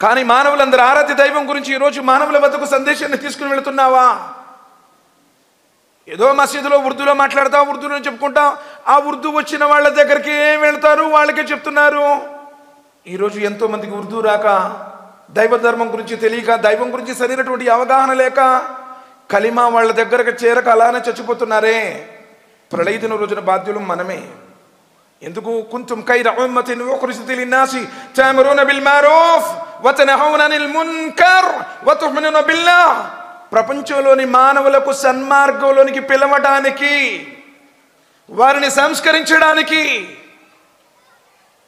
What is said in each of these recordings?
కానీ మానవులందరూ ఆరాధ్య దైవం గురించి ఈరోజు మానవుల వద్దకు సందేశాన్ని తీసుకుని వెళుతున్నావా? ఏదో మసీదులో ఉర్దూలో మాట్లాడతావు, ఉర్దూలో చెప్పుకుంటావు. ఆ ఉర్దూ వచ్చిన వాళ్ళ దగ్గరికి ఏం వెళ్తారు, వాళ్ళకే చెప్తున్నారు. ఈరోజు ఎంతో మందికి ఉర్దూ రాక, దైవ ధర్మం గురించి తెలియక, దైవం గురించి సరైనటువంటి అవగాహన లేక, కలిమా వాళ్ళ దగ్గరకు చేరక అలానే చచ్చిపోతున్నారే. ప్రళయ దిన రోజున బాధ్యులు మనమే. ఎందుకు? కుంతుం ఖైర ఉమ్మతిన్ ఉఖ్రిజత్ లిన్నాసి తఅమురూన బిల్ మఅరూఫ్ వ తన్హౌన అనిల్ మున్కర్ వ తు'మినూన బిల్లాహ్. ప్రపంచంలోని మానవులకు సన్మార్గంలోనికి పిలవడానికి, వారిని సంస్కరించడానికి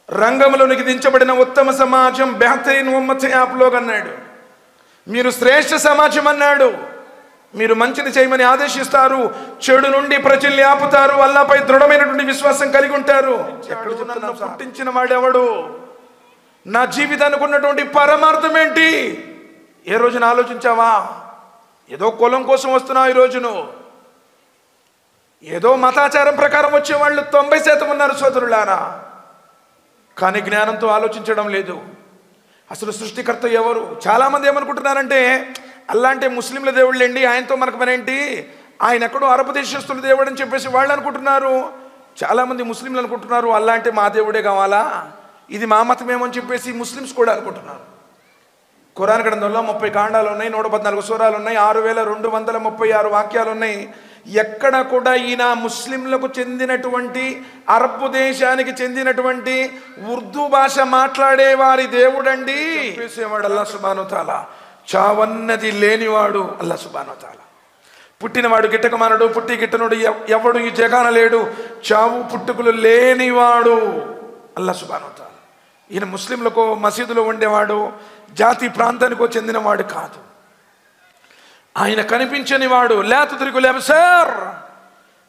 రంగంలోనికి దించబడిన ఉత్తమ సమాజం బెహతరీన్ ఉమ్మత్ ఆప్ లోగ్ అన్నాడు. మీరు శ్రేష్ఠ సమాజం అన్నాడు. మీరు మంచిని చేయమని ఆదేశిస్తారు, చెడు నుండి ప్రజల్ని ఆపుతారు, అల్లాహ్పై దృఢమైనటువంటి విశ్వాసం కలిగి ఉంటారు. నన్ను పుట్టించిన వాడెవడు? నా జీవితానికి ఉన్నటువంటి పరమార్థం ఏంటి? ఏ రోజున ఆలోచించావా? ఏదో కులం కోసం వస్తున్నావు ఈ రోజును. ఏదో మతాచారం ప్రకారం వచ్చేవాళ్ళు 90% ఉన్నారు సోదరులారా. కానీ జ్ఞానంతో ఆలోచించడం లేదు. అసలు సృష్టికర్త ఎవరు? చాలామంది ఏమనుకుంటున్నారంటే, అల్లా అంటే ముస్లింల దేవుళ్ళండి, ఆయనతో మనకు మరేంటి, ఆయన ఎక్కడో అరబ్ దేశస్తుల దేవుడు అని చెప్పేసి వాళ్ళు అనుకుంటున్నారు. చాలామంది ముస్లింలు అనుకుంటున్నారు అల్లా అంటే మా దేవుడే కావాలా, ఇది మా మతమేమని చెప్పేసి ముస్లిమ్స్ కూడా అనుకుంటున్నారు. ఖురాన్ గ్రంథంలో 30 కాండాలు ఉన్నాయి, 114 సూరాలు ఉన్నాయి, 6236 వాక్యాలు ఉన్నాయి. ఎక్కడ కూడా ఈయన ముస్లింలకు చెందినటువంటి, అరబ్ దేశానికి చెందినటువంటి ఉర్దూ భాష మాట్లాడే వారి దేవుడండి చెప్పేసేవాడు అల్లా సుబ్హానహు తఆలా. చావన్నది లేనివాడు అల్లా సుబ్హానహు తఆలా. పుట్టినవాడు గిట్టకమానడు, పుట్టి గిట్టనుడు ఎవడు ఈ జగాన లేడు. చావు పుట్టుకులు లేనివాడు అల్లా సుబ్హానహు తఆలా. ఈయన ముస్లింలకు మసీదులో ఉండేవాడు, జాతి ప్రాంతానికో చెందినవాడు కాదు. ఆయన కనిపించని వాడు. లా తుద్రికుల్ అబ్సార్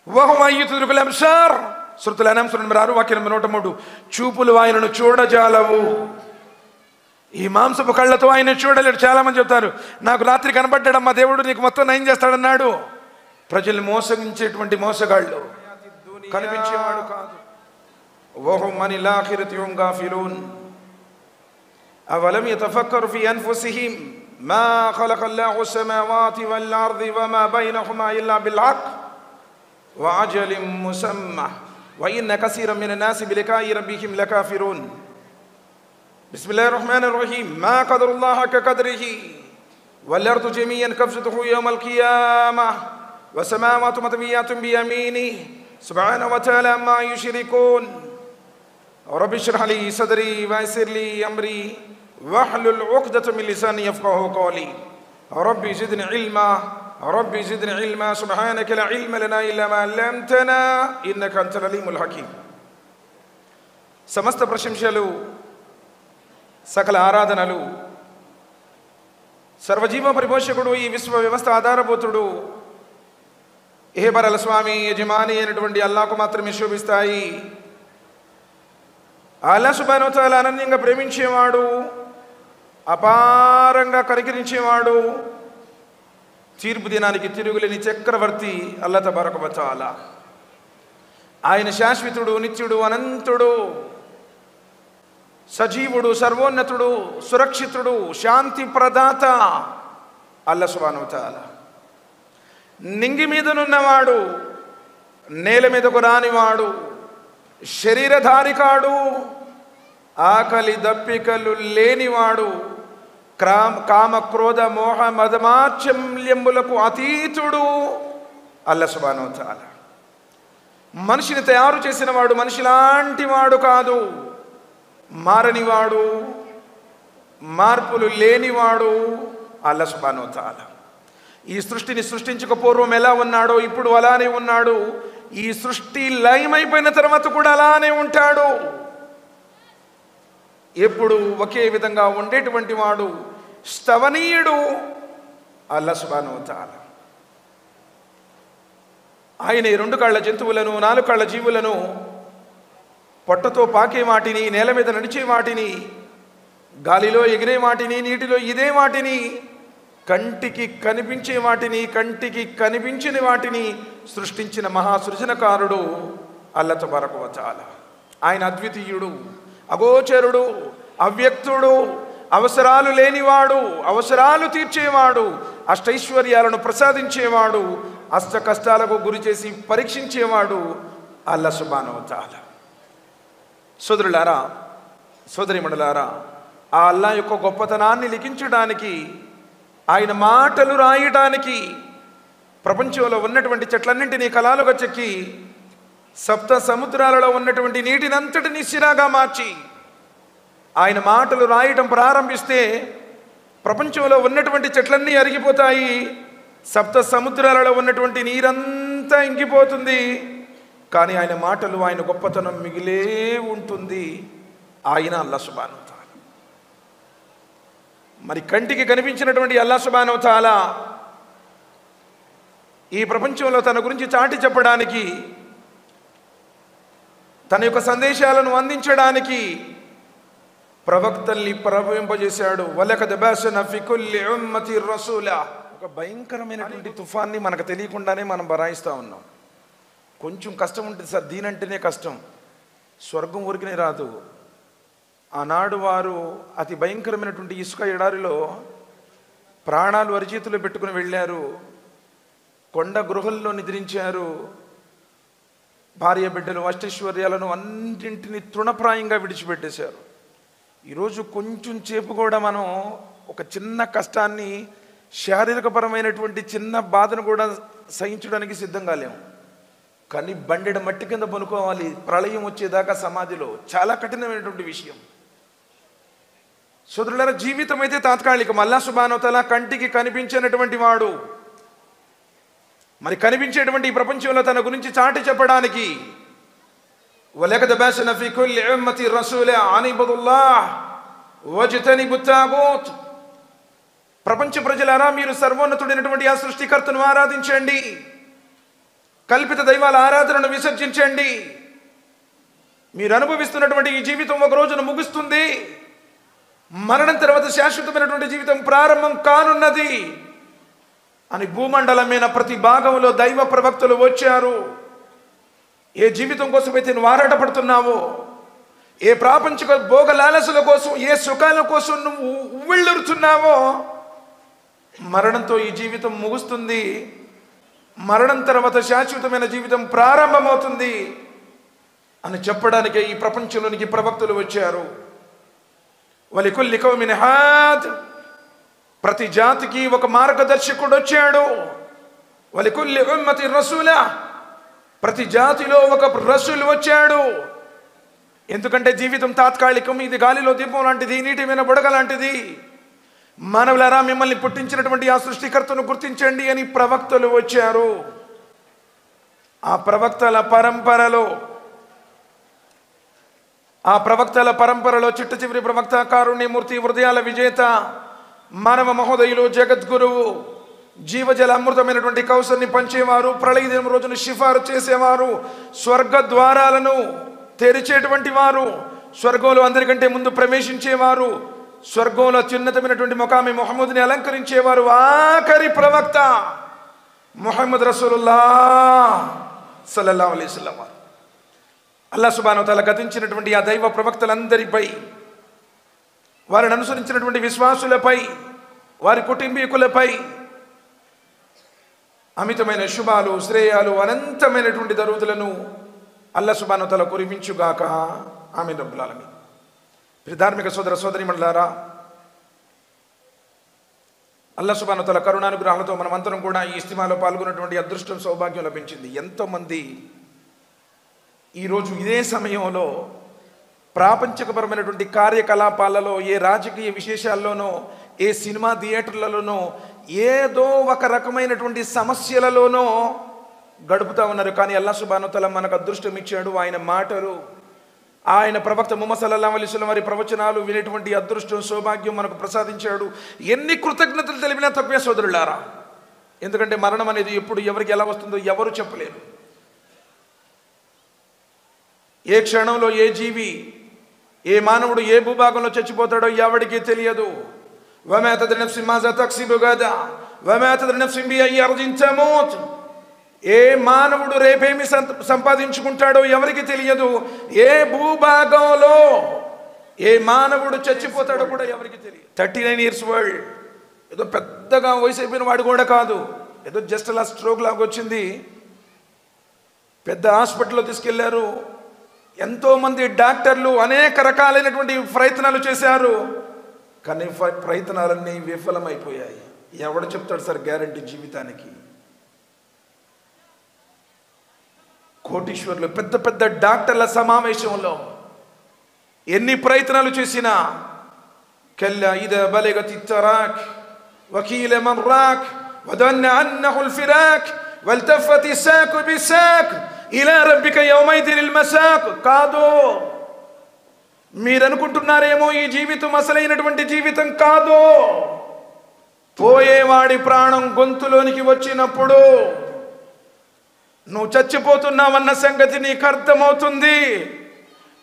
వహువ యుద్రికుల్ అబ్సార్. సూరతుల్ అనామ్ సూరా నంబర్ 6 వాక్యం నంబర్ 103. చూపులు ఆయనను చూడజాలవు. ఈ మాంసపు కళ్ళతో ఆయన చూడలేడు. చాలా మంది చెప్తారు, నాకు రాత్రి కనబడ్డాడమ్మా దేవుడు, నీకు మొత్తం నయం చేస్తాడన్నాడు. ప్రజల్ని మోసగించేటువంటి మోసగాళ్ళు, కనిపించేవాడు కాదు. వహుమ్ అనిల్ ఆఖిరతి హుమ్ గాఫిలూన్. అవలం యతఫక్కరు ఫీ అన్ఫుసిహిం మా ఖలఖల్లాహు అస్సమావాతి వల్ అర్ది వమా బైనహుమా ఇల్లా బిల్ హక్ వ అజలిం ముసమ్మా వ ఇన్న కసీరం మినన్ నాసి బిలికాయి రబ్బిహిం లకాఫిరూన్. బిస్మిల్లాహిర్ రహ్మానిర్ రహీమ్. మా ఖదరుల్లాహ కఖద్రిహి వల్ అర్దు జమీఅన్ కబ్జతుహు యౌమల్ ఖియామహ్ వ సమావాతు మత్వియాతున్ బియమీనిహి సుబ్హానహు వ తఆలా అమ్మా యుశ్రికూన్. రబ్బి ఇష్రహ్ లీ సద్రీ వయస్సిర్ లీ అమ్రీ వహ్లుల్ ఉఖ్దతం మిన్ లిసానీ యఫ్ఖహూ ఖౌలీ. రబ్బి జిద్నీ ఇల్మా రబ్బి జిద్నీ ఇల్మా సుబ్హానక లా ఇల్మ లనా ఇల్లా మా అల్లమ్తనా ఇన్నక అంతల్ అలీముల్ హకీమ్. సమస్త ప్రశంసలు, సకల ఆరాధనలు సర్వజీవ పరిపోషకుడు, ఈ విశ్వ వ్యవస్థ ఆధారభూతుడు, ఏహబరల స్వామి యజమాని అయినటువంటి అల్లాహకు మాత్రమే శోభిస్తాయి. అల్లా సుబ్హానహు వ తఆలా అనన్యంగా ప్రేమించేవాడు, అపారంగా కనికరించేవాడు, తీర్పు దినానికి తిరుగులేని చక్రవర్తి అల్లా తబారక వ తఆలా. ఆయన శాశ్వతుడు, నిత్యుడు, అనంతుడు, సజీవుడు, సర్వోన్నతుడు, సురక్షితుడు, శాంతి ప్రదాత అల్లా సుబ్హానహు వ తఆలా. నింగి మీదనున్నవాడు, నేల మీదకు రానివాడు, శరీరధారి కాడు, ఆకలి దప్పికలు లేనివాడు, కామ క్రోధ మోహ మదమాచల్యములకు అతీతుడు అల్లా సుబ్హానహు వ తఆలా. మనిషిని తయారు చేసిన వాడు మనిషిలాంటి వాడు కాదు, మారనివాడు, మార్పులు లేనివాడు అల్లా సుబ్హానహు వ తఆలా. ఈ సృష్టిని సృష్టించక పూర్వం ఎలా ఉన్నాడో ఇప్పుడు అలానే ఉన్నాడు. ఈ సృష్టి లయమైపోయిన తర్వాత కూడా అలానే ఉంటాడు. ఎప్పుడు ఒకే విధంగా ఉండేటువంటి వాడు స్తవనీయుడు అల్లా సుబ్హానహు వ తఆలా. ఆయన 2 కాళ్ళ జంతువులను, 4 కాళ్ళ జీవులను, పొట్టతో పాకే వాటిని, నేల మీద నడిచే వాటిని, గాలిలో ఎగిరే వాటిని, నీటిలో ఇదే వాటిని, కంటికి కనిపించే వాటిని, కంటికి కనిపించని వాటిని సృష్టించిన మహాసృజనకారుడు అల్లా తబారక వ తఆలా. ఆయన అద్వితీయుడు, అగోచరుడు, అవ్యక్తుడు, అవసరాలు లేనివాడు, అవసరాలు తీర్చేవాడు, అష్టైశ్వర్యాలను ప్రసాదించేవాడు, అష్ట కష్టాలకు గురి చేసి పరీక్షించేవాడు అల్లాహ్ సుబ్హానహు వ తఆలా. సోదరులారా, సోదరీమణులారా, ఆ అల్లాహ్ యొక్క గొప్పతనాన్ని లిఖించడానికి, ఆయన మాటలు రాయడానికి ప్రపంచంలో ఉన్నటువంటి చెట్లన్నింటినీ కలాలుగా చెక్కి సప్త సముద్రాలలో ఉన్నటువంటి నీటినంతటినీ సిరాగా మార్చి ఆయన మాటలు రాయటం ప్రారంభిస్తే ప్రపంచంలో ఉన్నటువంటి చెట్లన్నీ అరిగిపోతాయి, సప్త సముద్రాలలో ఉన్నటువంటి నీరంతా ఇంకిపోతుంది. కానీ ఆయన మాటలు, ఆయన గొప్పతనం మిగిలే ఉంటుంది. ఆయన అల్లాహ్ సుబ్హానహు వ తఆలా. మరి కంటికి కనిపించినటువంటి అల్లాహ్ సుబ్హానహు వ తఆలా ఈ ప్రపంచంలో తన గురించి చాటి చెప్పడానికి, తన యొక్క సందేశాలను అందించడానికి ప్రవక్తల్ని ప్రవహింపజేశాడు. వలకద్ బఅస్నా ఫీ కుల్లి ఉమ్మతి రసూలా. ఒక భయంకరమైనటువంటి తుఫాన్ని మనకు తెలియకుండానే మనం బరాయిస్తూ ఉన్నాం. కొంచెం కష్టం ఉంటుంది సార్, దీనంటేనే కష్టం, స్వర్గం ఊరికనే రాదు. ఆనాడు వారు అతి భయంకరమైనటువంటి ఇసుక ఎడారిలో ప్రాణాలు అరిచేతిలో పెట్టుకుని వెళ్ళారు, కొండ గృహల్లో నిద్రించారు, భార్య బిడ్డలు అష్టైశ్వర్యాలను అన్నింటినీ తృణప్రాయంగా విడిచిపెట్టేశారు. ఈరోజు కొంచెం సేపు కూడా మనం ఒక చిన్న కష్టాన్ని, శారీరకపరమైనటువంటి చిన్న బాధను కూడా సహించడానికి సిద్ధంగా లేము. కానీ బండెడ మట్టి కింద పనుకోవాలి ప్రళయం వచ్చేదాకా సమాధిలో, చాలా కఠినమైనటువంటి విషయం. సోదరులారా, జీవితం అయితే తాత్కాలికం. అల్లాహ్ సుబ్హానహు వ తఆలా కంటికి కనిపించినటువంటి వాడు. మరి కనిపించేటువంటి ఈ ప్రపంచంలో తన గురించి చాటి చెప్పడానికి వలకద్ బఅస్నా ఫీ కుల్లి ఉమ్మతి రసూలా అన్ ఇబ్దుల్లాహ్ వజ్తనిబుత్ తాగూత్. ప్రపంచ ప్రజలారా, మీరు సర్వోన్నతుడైనటువంటి ఆ సృష్టికర్తను ఆరాధించండి, కల్పిత దైవాల ఆరాధనను విసర్జించండి. మీరు అనుభవిస్తున్నటువంటి ఈ జీవితం ఒక రోజున ముగుస్తుంది, మరణం తర్వాత శాశ్వతమైనటువంటి జీవితం ప్రారంభం కానున్నది అని భూమండలమైన ప్రతి భాగంలో దైవ ప్రవక్తలు వచ్చారు. ఏ జీవితం కోసమైతే నువ్వు ఆరాటపడుతున్నావో, ఏ ప్రాపంచిక భోగ లాలసుల కోసం, ఏ సుఖాల కోసం నువ్వు ఉవ్విళ్ళురుతున్నావో, మరణంతో ఈ జీవితం ముగుస్తుంది, మరణం తర్వాత శాశ్వతమైన జీవితం ప్రారంభమవుతుంది అని చెప్పడానికే ఈ ప్రపంచంలోనికి ప్రవక్తలు వచ్చారు. వలికుల్లి కౌమిన్ హాద్. ప్రతి జాతికి ఒక మార్గదర్శకుడు వచ్చాడు. వలికుల్లి ఉమ్మతి రసూలా. ప్రతి జాతిలో ఒక రసూలు వచ్చాడు. ఎందుకంటే జీవితం తాత్కాలికం, ఇది గాలిలో దీపం లాంటిది, నీటి మీద బుడగ లాంటిది. మానవులారా, మిమ్మల్ని పుట్టించినటువంటి ఆ సృష్టికర్తను గుర్తించండి అని ప్రవక్తలు వచ్చారు. ఆ ప్రవక్తల పరంపరలో చిట్ట చివరి ప్రవక్త, కారుణ్యమూర్తి, హృదయాల విజేత, మానవ మహోదయులు, జగద్గురువు, జీవజల అమృతమైనటువంటి కౌసర్ని పంచేవారు, ప్రళయ దినం రోజున షిఫారు చేసేవారు, స్వర్గ ద్వారాలను తెరిచేటువంటి వారు, స్వర్గంలో అందరికంటే ముందు ప్రవేశించేవారు, స్వర్గంలో అత్యున్నతమైనటువంటి ముఖామి ముహమ్మద్ని అలంకరించేవారు, ఆఖరి ప్రవక్త ముహమ్మద్ రసూలుల్లాహ్ సల్లల్లాహు అలైహి వసల్లం. అల్లాహ్ సుబ్హానహు వ తఆలా గతించినటువంటి ఆ దైవ ప్రవక్తలందరిపై, వారిని అనుసరించినటువంటి విశ్వాసులపై, వారి కుటుంబీకులపై అమితమైన శుభాలు, శ్రేయాలు, అనంతమైనటువంటి దరువులను అల్లాహ్ సుబ్హానహు వ తఆలా కురిపించుగాక. ఆమీన్ రబ్బుల్ ఆలమీన్. ధార్మిక సోదర సోదరీమణులారా, అల్లాహ్ సుబ్హానహు వ తఆలా కరుణానుగ్రహాలతో మనమంతరం కూడా ఈ ఇస్తిమాలో పాల్గొన్నటువంటి అదృష్టం, సౌభాగ్యం లభించింది. ఎంతోమంది ఈరోజు ఇదే సమయంలో ప్రాపంచికపరమైనటువంటి కార్యకలాపాలలో, ఏ రాజకీయ విశేషాల్లోనో, ఏ సినిమా థియేటర్లలోనో, ఏదో ఒక రకమైనటువంటి సమస్యలలోనో గడుపుతూ ఉన్నారు. కానీ అల్లాహ్ సుబ్హానహు వ తఆలా మనకు అదృష్టం ఇచ్చాడు. ఆయన మాటలు, ఆయన ప్రవక్త ముహమ్మద్ సల్లల్లాహు అలైహి వసల్లం వారి ప్రవచనాలు వినేటువంటి అదృష్టం, సౌభాగ్యం మనకు ప్రసాదించాడు. ఎన్ని కృతజ్ఞతలు తెలిపినా తక్కువే సోదరులారా. ఎందుకంటే మరణం అనేది ఎప్పుడు ఎవరికి ఎలా వస్తుందో ఎవరు చెప్పలేరు. ఏ క్షణంలో ఏ జీవి, ఏ మానవుడు ఏ భూభాగంలో చచ్చిపోతాడో ఎవడికి తెలియదు. వమా తద్రి నఫ్సున్ మాజా తక్సిబు గదా వమా తద్రి నఫ్సున్ బిఅయ్యి అర్జిన్ తమూత్. ఏ మానవుడు రేపేమి సంపాదించుకుంటాడో ఎవరికి తెలియదు. ఏ భూభాగంలో ఏ మానవుడు చచ్చిపోతాడో కూడా ఎవరికి తెలియదు. 39 years వరల్డ్, ఏదో పెద్దగా వయసు అయిపోయిన వాడు కూడా కాదు, ఏదో జస్ట్ అలా స్ట్రోక్ లాగా వచ్చింది, పెద్ద హాస్పిటల్లో తీసుకెళ్లారు. ఎంతోమంది డాక్టర్లు అనేక రకాలైనటువంటి ప్రయత్నాలు చేశారు, కానీ ప్రయత్నాలన్నీ విఫలమైపోయాయి. ఎవడు చెప్తాడు సార్ గ్యారంటీ జీవితానికి? కోటీశ్వర్లు పెద్ద పెద్ద డాక్టర్ల సమావేశంలో ఎన్ని ప్రయత్నాలు చేసినా కల్లా ఇద బలగతి తరాక్ వకీల మన్ రాక్ వదన్న అన్నహు الفراق والتفت الساق بالساق الى ربك يومئذ المساق. కాదు, మీరు అనుకుంటున్నారేమో ఈ జీవితం అసలైనటువంటి జీవితం కాదు. పోయేవాడి ప్రాణం గొంతులోనికి వచ్చినప్పుడు నువ్వు చచ్చిపోతున్నావన్న సంగతి నీకు అర్థమవుతుంది.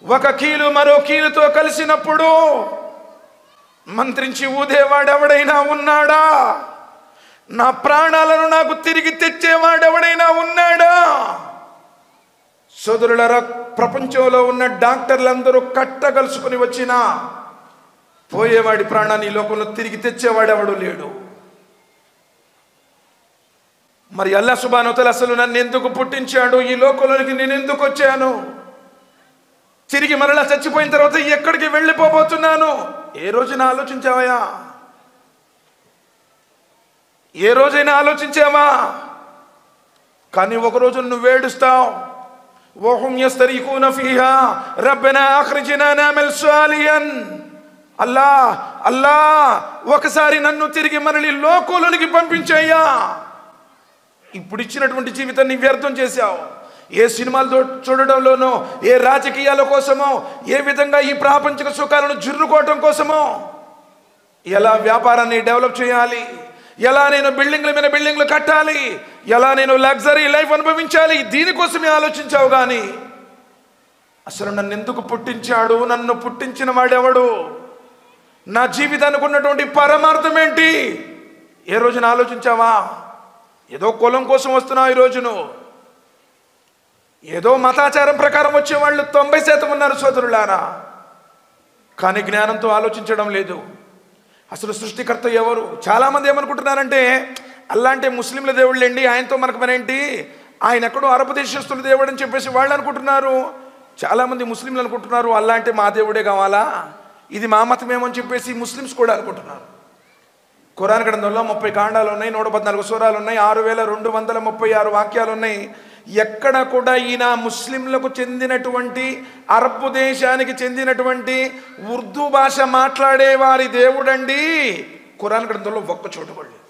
ఒక కీలు మరో కీలుతో కలిసినప్పుడు మంత్రించి ఊదేవాడెవడైనా ఉన్నాడా? నా ప్రాణాలను నాకు తిరిగి తెచ్చేవాడెవడైనా ఉన్నాడా? సోదరులారా, ప్రపంచంలో ఉన్న డాక్టర్లందరూ కట్టగలుసుకుని వచ్చినా పోయేవాడి ప్రాణాన్ని ఈ లోకంలో తిరిగి తెచ్చేవాడెవడు లేడు. మరి అల్లా సుబ్హానహు వ తఆలా అసలు నన్ను ఎందుకు పుట్టించాడు? ఈ లోకంలోనికి నేను ఎందుకు వచ్చాను? తిరిగి మరలా చచ్చిపోయిన తర్వాత ఎక్కడికి వెళ్ళిపోబోతున్నాను? ఏ రోజైనా ఆలోచించావా? ఏ రోజైనా ఆలోచించావా? కానీ ఒకరోజు నువ్వు ఏడుస్తావు. వహుం యస్తరీఖూన ఫీహా రబ్బనా అఖ్రిజ్నా నఅమల్ సాలిహన్. అల్లా అల్లా, ఒకసారి నన్ను తిరిగి మరలి లోకంలోనికి పంపించయ్యా. ఇప్పుడు ఇచ్చినటువంటి జీవితాన్ని వ్యర్థం చేశావు. ఏ సినిమాలు చూడడంలోనో, ఏ రాజకీయాల కోసమో, ఏ విధంగా ఈ ప్రాపంచిక సుఖాలను జుర్రుకోవటం కోసమో, ఎలా వ్యాపారాన్ని డెవలప్ చేయాలి, ఎలా నేను బిల్డింగ్ల మీద బిల్డింగ్లు కట్టాలి, ఎలా నేను లగ్జరీ లైఫ్ అనుభవించాలి, దీనికోసమే ఆలోచించావు. కానీ అసలు నన్ను ఎందుకు పుట్టించాడు? నన్ను పుట్టించిన వాడెవడు? నా జీవితానికి ఉన్నటువంటి పరమార్థం ఏంటి? ఏ రోజున ఆలోచించావా? ఏదో కులం కోసం వస్తున్నావు ఈ రోజును. ఏదో మతాచారం ప్రకారం వచ్చేవాళ్ళు 90% ఉన్నారు సోదరులారా, కానీ జ్ఞానంతో ఆలోచించడం లేదు. అసలు సృష్టికర్త ఎవరు? చాలామంది ఏమనుకుంటున్నారంటే అల్లా అంటే ముస్లింల దేవుళ్ళండి, ఆయనతో మనకు మరేంటి, ఆయన ఎక్కడో అరబ్ దేశస్తుల దేవుడు అని చెప్పేసి వాళ్ళు అనుకుంటున్నారు. చాలామంది ముస్లింలు అనుకుంటున్నారు అల్లా అంటే మా దేవుడే కావాలా, ఇది మా మతమేమో అని చెప్పేసి ముస్లిమ్స్ కూడా అనుకుంటున్నారు. ఖురాన్ గ్రంథంలో 30 కాండాలు ఉన్నాయి, 114 సూరాలు ఉన్నాయి, 6236 వాక్యాలు ఉన్నాయి. ఎక్కడ కూడా ఈయన ముస్లింలకు చెందినటువంటి అరబ్ దేశానికి చెందినటువంటి ఉర్దూ భాష మాట్లాడే వారి దేవుడండి ఖురాన్ గ్రంథంలో ఒక్క చోటు కూడా లేదు.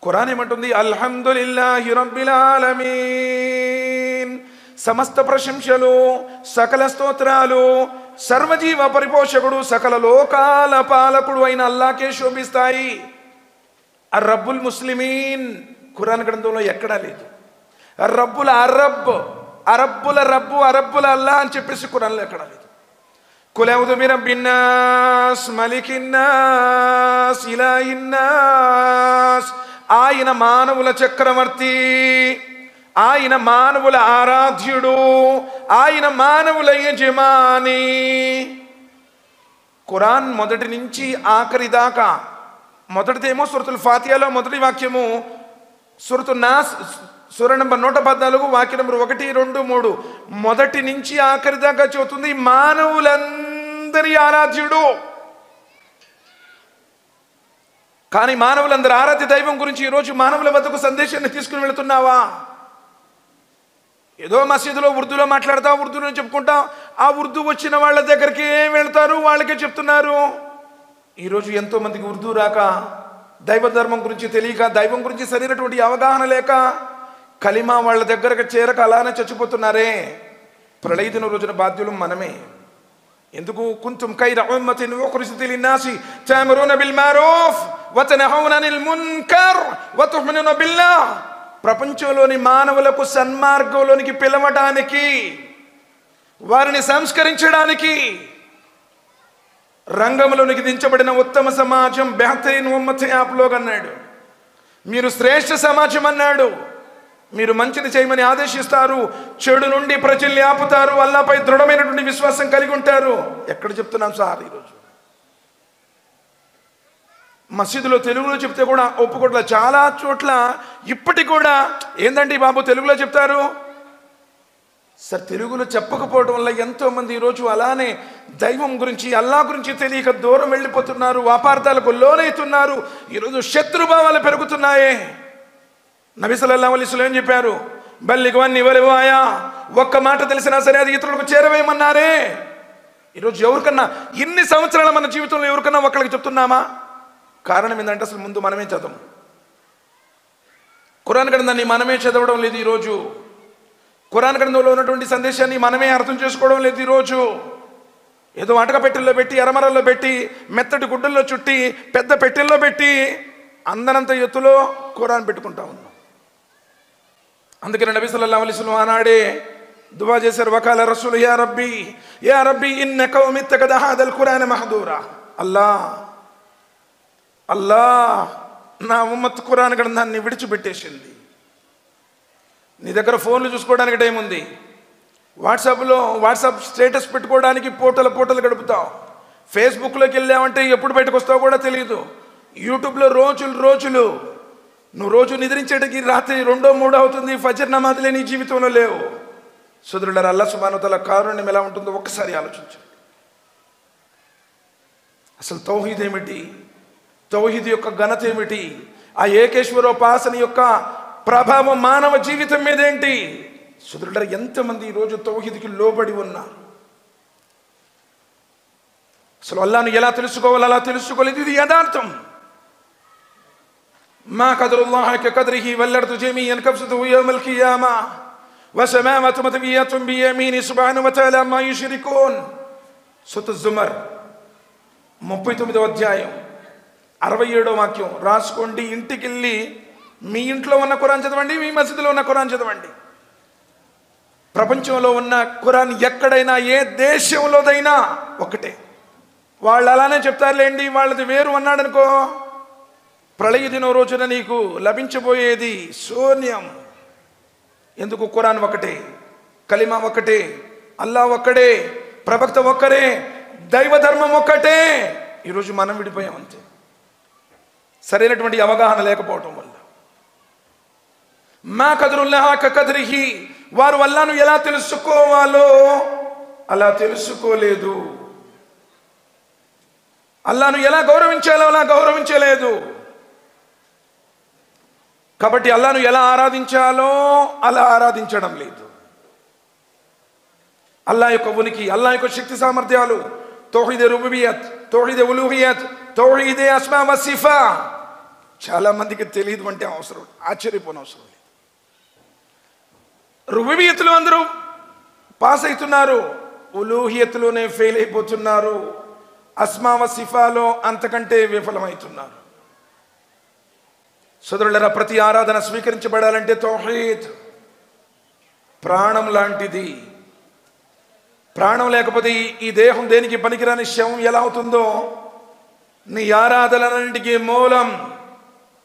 ఖురాన్ ఏమంటుంది? అల్హమ్దులిల్లాహి రబ్బిల్ ఆలమీన్, సమస్త ప్రశంసలు సకల స్తోత్రాలు సర్వజీవ పరిపోషకుడు సకల లోకాల పాలకుడు అయిన అల్లాకే శోభిస్తాయి. అర్రబ్బుల్ ముస్లిమీన్ ఖురాన్ గ్రంథంలో ఎక్కడా లేదు. అర్రబ్బుల అరబ్, అరబ్బుల రబ్బు, అరబ్బుల అల్లా అని చెప్పేసి ఖురాన్లో ఎక్కడా లేదు. కుల్ అఊదు బిరబ్బిన్నాస్ మలికిన్నాస్ ఇలాహిన్నాస్, ఆయన మానవుల చక్రవర్తి, ఆయన మానవుల ఆరాధ్యుడు, ఆయన మానవుల యజమాని. ఖురాన్ మొదటి నుంచి ఆఖరి దాకా, మొదటిదేమో సూరతుల్ ఫాతిహాలో మొదటి వాక్యము, సూరతు నాస్ సూర నంబర్ 114 వాక్య నంబర్ 1, 2, 3 మొదటి నుంచి ఆఖరి దాకా చెబుతుంది మానవులందరి ఆరాధ్యుడు. కానీ మానవులందరి ఆరాధ్య దైవం గురించి ఈరోజు మానవుల వద్దకు సందేశాన్ని తీసుకుని వెళుతున్నావా? ఏదో మసీదులో ఉర్దూలో మాట్లాడతాం, ఉర్దూలో చెప్పుకుంటాం, ఆ ఉర్దూ వచ్చిన వాళ్ళ దగ్గరికి ఏం వెళ్తారు, వాళ్ళకే చెప్తున్నారు. ఈరోజు ఎంతోమందికి ఉర్దూ రాక, దైవ ధర్మం గురించి తెలియక, దైవం గురించి సరైనటువంటి అవగాహన లేక, కలిమా వాళ్ళ దగ్గరకు చేరక అలానే చచ్చిపోతున్నారే. ప్రళయ దిన రోజున బాధ్యులు మనమే. ఎందుకు? కుంతుం ఖైర ఉమ్మతిన్ ఉఖ్రిజత్ లిన్నాసి తఅమురూన బిల్ మఅరూఫ్ వ తన్హౌన అనిల్ మున్కర్ వ తు'మినూన బిల్లాహ్. ప్రపంచంలోని మానవులకు సన్మార్గంలోనికి పిలవడానికి, వారిని సంస్కరించడానికి రంగంలోనికి దించబడిన ఉత్తమ సమాజం బెహతరీన్ ఉమ్మత్ ఆప్ లోగ్ అన్నాడు. మీరు శ్రేష్ఠ సమాజం అన్నాడు. మీరు మంచిని చేయమని ఆదేశిస్తారు, చెడు నుండి ప్రజల్ని ఆపుతారు, అల్లాహ్పై దృఢమైనటువంటి విశ్వాసం కలిగి ఉంటారు. ఎక్కడ చెప్తున్నాం సార్? ఈరోజు మసీదులో తెలుగులో చెప్తే కూడా ఒప్పుకోట్ల. చాలా చోట్ల ఇప్పటికి కూడా ఏందండి బాబు తెలుగులో చెప్తారు సార్. తెలుగులో చెప్పకపోవడం వల్ల ఎంతోమంది ఈరోజు అలానే దైవం గురించి, అల్లాహ్ గురించి తెలియక దూరం వెళ్ళిపోతున్నారు, అపార్థాలకు లోనవుతున్నారు. ఈరోజు శత్రుభావాలు పెరుగుతున్నాయే. నబీ సల్లల్లాహు అలైహి వసల్లం ఏం చెప్పారు? బల్లిగ్వన్ని వలివాయా, ఒక్క మాట తెలిసినా సరే అది ఇతరులకు చేరవేయమన్నారే. ఈరోజు ఎవరికన్నా ఇన్ని సంవత్సరాల మన జీవితంలో ఎవరికన్నా ఒకరికి చెప్తున్నామా? కారణం ఏంటంటే అసలు ముందు మనమే చదవం. ఖురాన్ గ్రంథాన్ని మనమే చదవడం లేదు ఈరోజు. ఖురాన్ గ్రంథంలో ఉన్నటువంటి సందేశాన్ని మనమే అర్థం చేసుకోవడం లేదు ఈరోజు. ఏదో అటక పెట్టెల్లో పెట్టి, ఎరమరల్లో పెట్టి, మెత్తటి గుడ్డల్లో చుట్టి, పెద్ద పెట్టెల్లో పెట్టి అందరంత ఎత్తులో ఖురాన్ పెట్టుకుంటా ఉన్నాం. అందుకని నబీ సల్లల్లాహు అలైహి వసల్లం ఆనాడే దువా చేశారు. వకాల రసూలు యా రబ్బీ ఇన్న కౌమి ఇత్తఖద హాదల్ ఖురాన మహదూరా. అల్లా నా ఉమ్మత్ ఖురాన్ గ్రంథాన్ని విడిచిపెట్టేసింది. నీ దగ్గర ఫోన్లు చూసుకోవడానికి టైం ఉంది, వాట్సాప్ స్టేటస్ పెట్టుకోవడానికి పూటలు గడుపుతావు, ఫేస్బుక్లోకి వెళ్ళామంటే ఎప్పుడు బయటకు వస్తావో కూడా తెలియదు, యూట్యూబ్లో రోజులు నువ్వు రోజు నిద్రించేటికి రాత్రి 2, 3 అవుతుంది, ఫజర్ నమాజులే నీ జీవితంలో లేవు. సోదరులారా, అల్లాహ్ సుబ్హానహు వ తఆలా కారుణ్యం ఎలా ఉంటుందో ఒక్కసారి ఆలోచించండి. అసలు తౌహీద్ ఏమిటి? తౌహీద్ యొక్క ఘనత ఏమిటి? ఆ ఏకేశ్వరోపాసన యొక్క ప్రభావం మానవ జీవితం మీద ఏంటి? సోదరులారా, ఎంతమంది ఈరోజు తౌహీద్కి లోబడి ఉన్నారు? అసలు అల్లాహ్ను ఎలా తెలుసుకోవాలి, అలా తెలుసుకోలేదు. ఇది యథార్థం. మా కదరుల్లాహ కదరిహి వల్లర్దు జమీఅన్ కబ్సతుహు యౌమల్ ఖియామా వసమావాతు మత్వియతున్ బియమీని సుబ్హానహు వ తఆలా మా యుష్రికూన్. సూరత్ జుమర్ 39వ అధ్యాయం 67వ వాక్యం రాసుకోండి. ఇంటికెళ్ళి మీ ఇంట్లో ఉన్న ఖురాన్ చదవండి, మీ మసీదులో ఉన్న ఖురాన్ చదవండి. ప్రపంచంలో ఉన్న ఖురాన్ ఎక్కడైనా, ఏ దేశంలోదైనా ఒకటే. వాళ్ళు అలానే చెప్తారులేండి, వాళ్ళది వేరు అన్నాడనుకో, ప్రళయ దినం రోజున నీకు లభించబోయేది శూన్యం. ఎందుకు? ఖురాన్ ఒకటే, కలిమా ఒకటే, అల్లాహ్ ఒక్కడే, ప్రవక్త ఒక్కరే, దైవ ధర్మం ఒక్కటే. ఈరోజు మనం విడిపోయాం అంతే, సరైనటువంటి అవగాహన లేకపోవటం వల్ల. మా కదరుల్లాహ కదరిహి, వారు అల్లాహ్ను ఎలా తెలుసుకోవాలో అలా తెలుసుకోలేదు, అల్లాహ్ను ఎలా గౌరవించాలో అలా గౌరవించలేదు. కాబట్టి అల్లాహ్ను ఎలా ఆరాధించాలో అలా ఆరాధించడం లేదు. అల్లాహ్ యొక్క ఉనికి, అల్లాహ్ యొక్క శక్తి సామర్థ్యాలు, తౌహీద్ రుబూబియత్, తౌహీద్ ఉలూహియత్, తౌహీద్ అస్మా వ సిఫా చాలా మందికి తెలియదు అంటే అవసరం, ఆశ్చర్యపోనవసరం లేదు. రుబూబియత్లో అందరూ పాస్ అవుతున్నారు, ఉలూహియత్లోనే ఫెయిల్ అయిపోతున్నారు, అస్మా వ సిఫాలో అంతకంటే విఫలమవుతున్నారు. సోదరులారా, ప్రతి ఆరాధన స్వీకరించబడాలంటే తౌహీద్ ప్రాణం లాంటిది. ప్రాణం లేకపోతే ఈ దేహం దేనికి పనికిరాని శవం ఎలా అవుతుందో, నీ ఆరాధనలన్నింటికి మూలం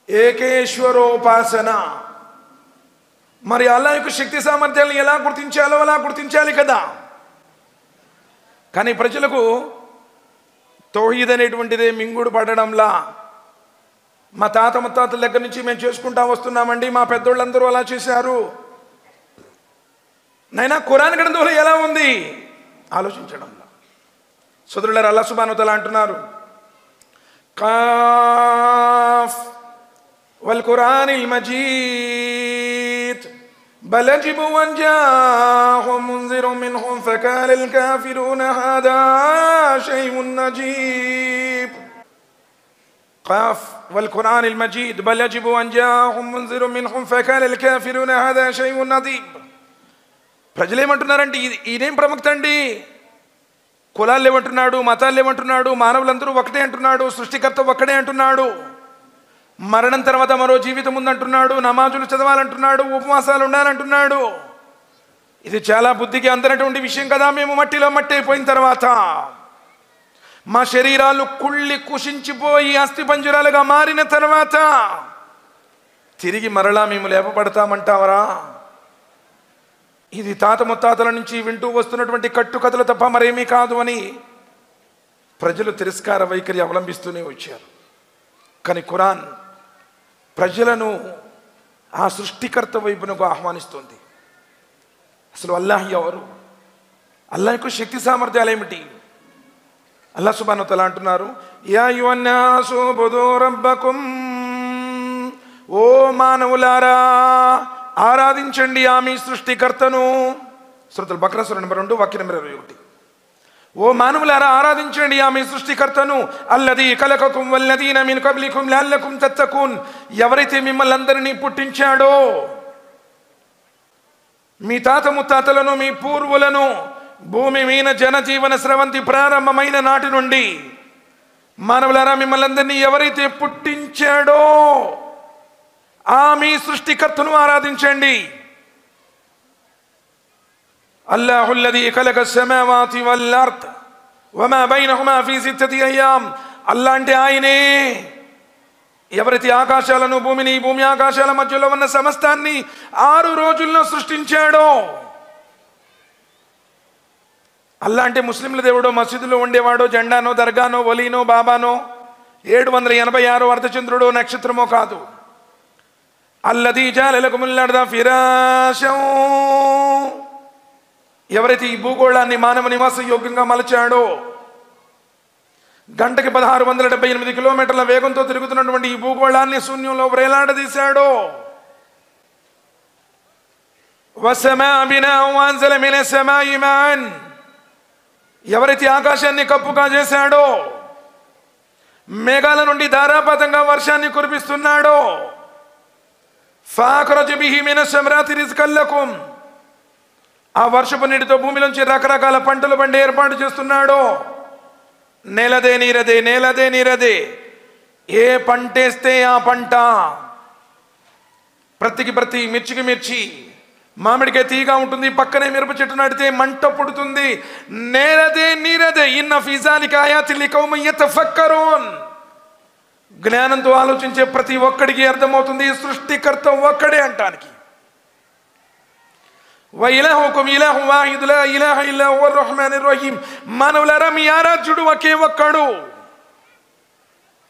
ఏకేశ్వరోపాసన. మరి అల్లాహ్ యొక్క శక్తి సామర్థ్యాలను ఎలా గుర్తించాలో అలా గుర్తించాలి కదా. కానీ ప్రజలకు తౌహీద్ అనేటువంటిదే మింగుడు పడడంలా, మా తాత ముత్తాతల దగ్గర నుంచి మేము చేసుకుంటా వస్తున్నామండి, మా పెద్దోళ్ళందరూ అలా చేశారు. నైనా ఖురాన్ గ్రంథంలో ఎలా ఉంది ఆలోచించడంలా. సోదరులారా, అల్లాహ్ సుబ్హానహు వ తఆలా అంటున్నారు, కాఫ్ వల్ ఖురానిల్ మజీద్ బల్ అజిబు అన్ జాఅహుం మున్జిరున్ మిన్హుమ్ ఫకాలల్ కాఫిరూన హాదా షైఉన్ నజీబ్. قاف والقرآن المجيد بل يجب أن جاءهم منذر منهم فقال الكافرون هذا شيء نذيب. ప్రజలు ఏమంటున్నారంటే, ఈయనేం ప్రముఖత అండి, కులాలు ఏమంటున్నాడు, మతాలు ఏమంటున్నాడు, మానవులందరూ ఒకటే అంటున్నాడు, సృష్టికర్త ఒక్కడే అంటున్నాడు, మరణం తర్వాత మరో జీవితం ఉందంటున్నాడు, నమాజులు చదవాలంటున్నాడు, ఉపవాసాలు ఉండాలంటున్నాడు. ఇది చాలా బుద్ధికి అందనటువంటి విషయం కదా. మేము మట్టిలో మట్టి అయిపోయిన తర్వాత, మా శరీరాలు కుళ్ళి కుషించిపోయి అస్థిపంజరాలుగా మారిన తర్వాత తిరిగి మరలా మేము లేపబడతామంటావరా? ఇది తాత ముత్తాతల నుంచి వింటూ వస్తున్నటువంటి కట్టుకథలు తప్ప మరేమీ కాదు అని ప్రజలు తిరస్కార వైఖరి అవలంబిస్తూనే వచ్చారు. కానీ ఖురాన్ ప్రజలను ఆ సృష్టికర్త వైపునకు ఆహ్వానిస్తుంది. అసలు అల్లాహ్ ఎవరు? అల్లాహ్ యొక్క శక్తి సామర్థ్యాలు ఏమిటి? అల్లాహ్ సుబ్హానహు వ తఆలా అంటున్నారు, యా అయ్యుహన్నాసు ఉబుదూ రబ్బకుం, ఓ మానవులారా ఆరాధించండి ఆ మీ సృష్టికర్తను. సూరతుల్ బక్రా సూర నంబర్ 2 వాక్యం నంబర్ 21. ఓ మానవులారా ఆరాధించండి ఆ మీ సృష్టికర్తను. అల్లదీ ఖలఖకుం వల్లదీన మిన్ కబ్లికుం లఅల్లకుం తత్తకూన్, ఎవరైతే మిమ్మల్ని అందరినీ పుట్టించాడో, మీ తాత ముత్తాతలను, మీ పూర్వులను భూమి మీద జనజీవన స్రవంతి ప్రారంభమైన నాటి నుండి మానవులారా మిమ్మల్ని అందరినీ ఎవరైతే పుట్టించాడో ఆ మీ సృష్టికర్తను ఆరాధించండి. అల్లాహుల్లదీ ఖలఖస్ సమావాతి వల్ అర్ద్ వమా బైనహుమా ఫీ సిత్తతి అయ్యామ్, అల్లా అంటే ఆయనే ఎవరైతే ఆకాశాలను, భూమిని, భూమి ఆకాశాల మధ్యలో ఉన్న సమస్తాన్ని 6 రోజుల్లో సృష్టించాడో. అల్లా అంటే ముస్లింల దేవుడో, మసీదులో ఉండేవాడో, జెండానో, దర్గానో, వలీనో, బాబానో, 786 అర్ధచంద్రుడో, నక్షత్రమో కాదు. అల్లదీ జఅల లకుముల్ అర్ద ఫిరాషం, ఎవరైతే ఈ భూగోళాన్ని మానవ నివాస యోగ్యంగా మలచాడో, గంటకి 1678 కిలోమీటర్ల వేగంతో తిరుగుతున్నటువంటి ఈ భూగోళాన్ని శూన్యంలో వ్రేలాడదీశాడో. వసమా బినాహు వఅన్జల మినస్ సమాయి మాన్, ఎవరైతే ఆకాశాన్ని కప్పుగా చేశాడో, మేఘాల నుండి ధారాపాతంగా వర్షాన్ని కురిపిస్తున్నాడో. ఫాఖరజ బిహి మినస్ సమరాతి రిజ్కన్ లకుం, ఆ వర్షపు నీటితో భూమిలోంచి రకరకాల పంటలు పండి ఏర్పాటు చేస్తున్నాడో. నేలదే నీరదే, నేలదే నీరదే, ఏ పంటేస్తే ఆ పంట, ప్రతికి ప్రతి, మిర్చికి మిర్చి, మామిడికాయ తీగా ఉంటుంది, పక్కనే మిరప చెట్టు నాటితే మంట పుడుతుంది. నేలదే నీరదే, ఇన్న ఫీ జాలిక ఆయాతిన్ లికౌమిన్ యతఫక్కరూన్, జ్ఞానంతో ఆలోచించే ప్రతి ఒక్కడికి అర్థమవుతుంది సృష్టికర్త ఒక్కడే అంటానికి. వఇలాహుకుం ఇలాహు వాహిద్ లా ఇలాహ ఇల్లా హువర్ రహ్మానిర్ రహీం, మానవులారా మీ ఆరాధ్యుడు ఒకే ఒక్కడు,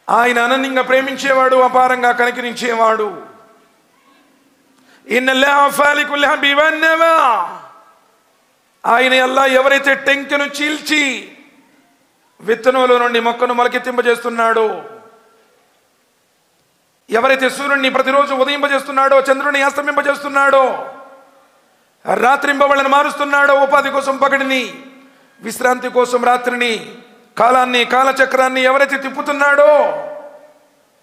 ఆయన అనన్యంగా ప్రేమించేవాడు, అపారంగా కనికరించేవాడు. ఇన్నల్లాహ ఫాలికుల్ హబ్బి వన్నవా, ఆయన అల్లాహ్ ఎవరైతే టెంకెను చీల్చి విత్తనంలో నుండి మొక్కను మొలకెత్తింపజేస్తున్నాడో, ఎవరైతే సూర్యుడిని ప్రతిరోజు ఉదయింపజేస్తున్నాడో, చంద్రుడిని అస్తమింపజేస్తున్నాడో, రాత్రింబవళ్ళను మారుస్తున్నాడో, ఉపాధి కోసం పగటిని, విశ్రాంతి కోసం రాత్రిని, కాలాన్ని, కాలచక్రాన్ని ఎవరైతే తిప్పుతున్నాడో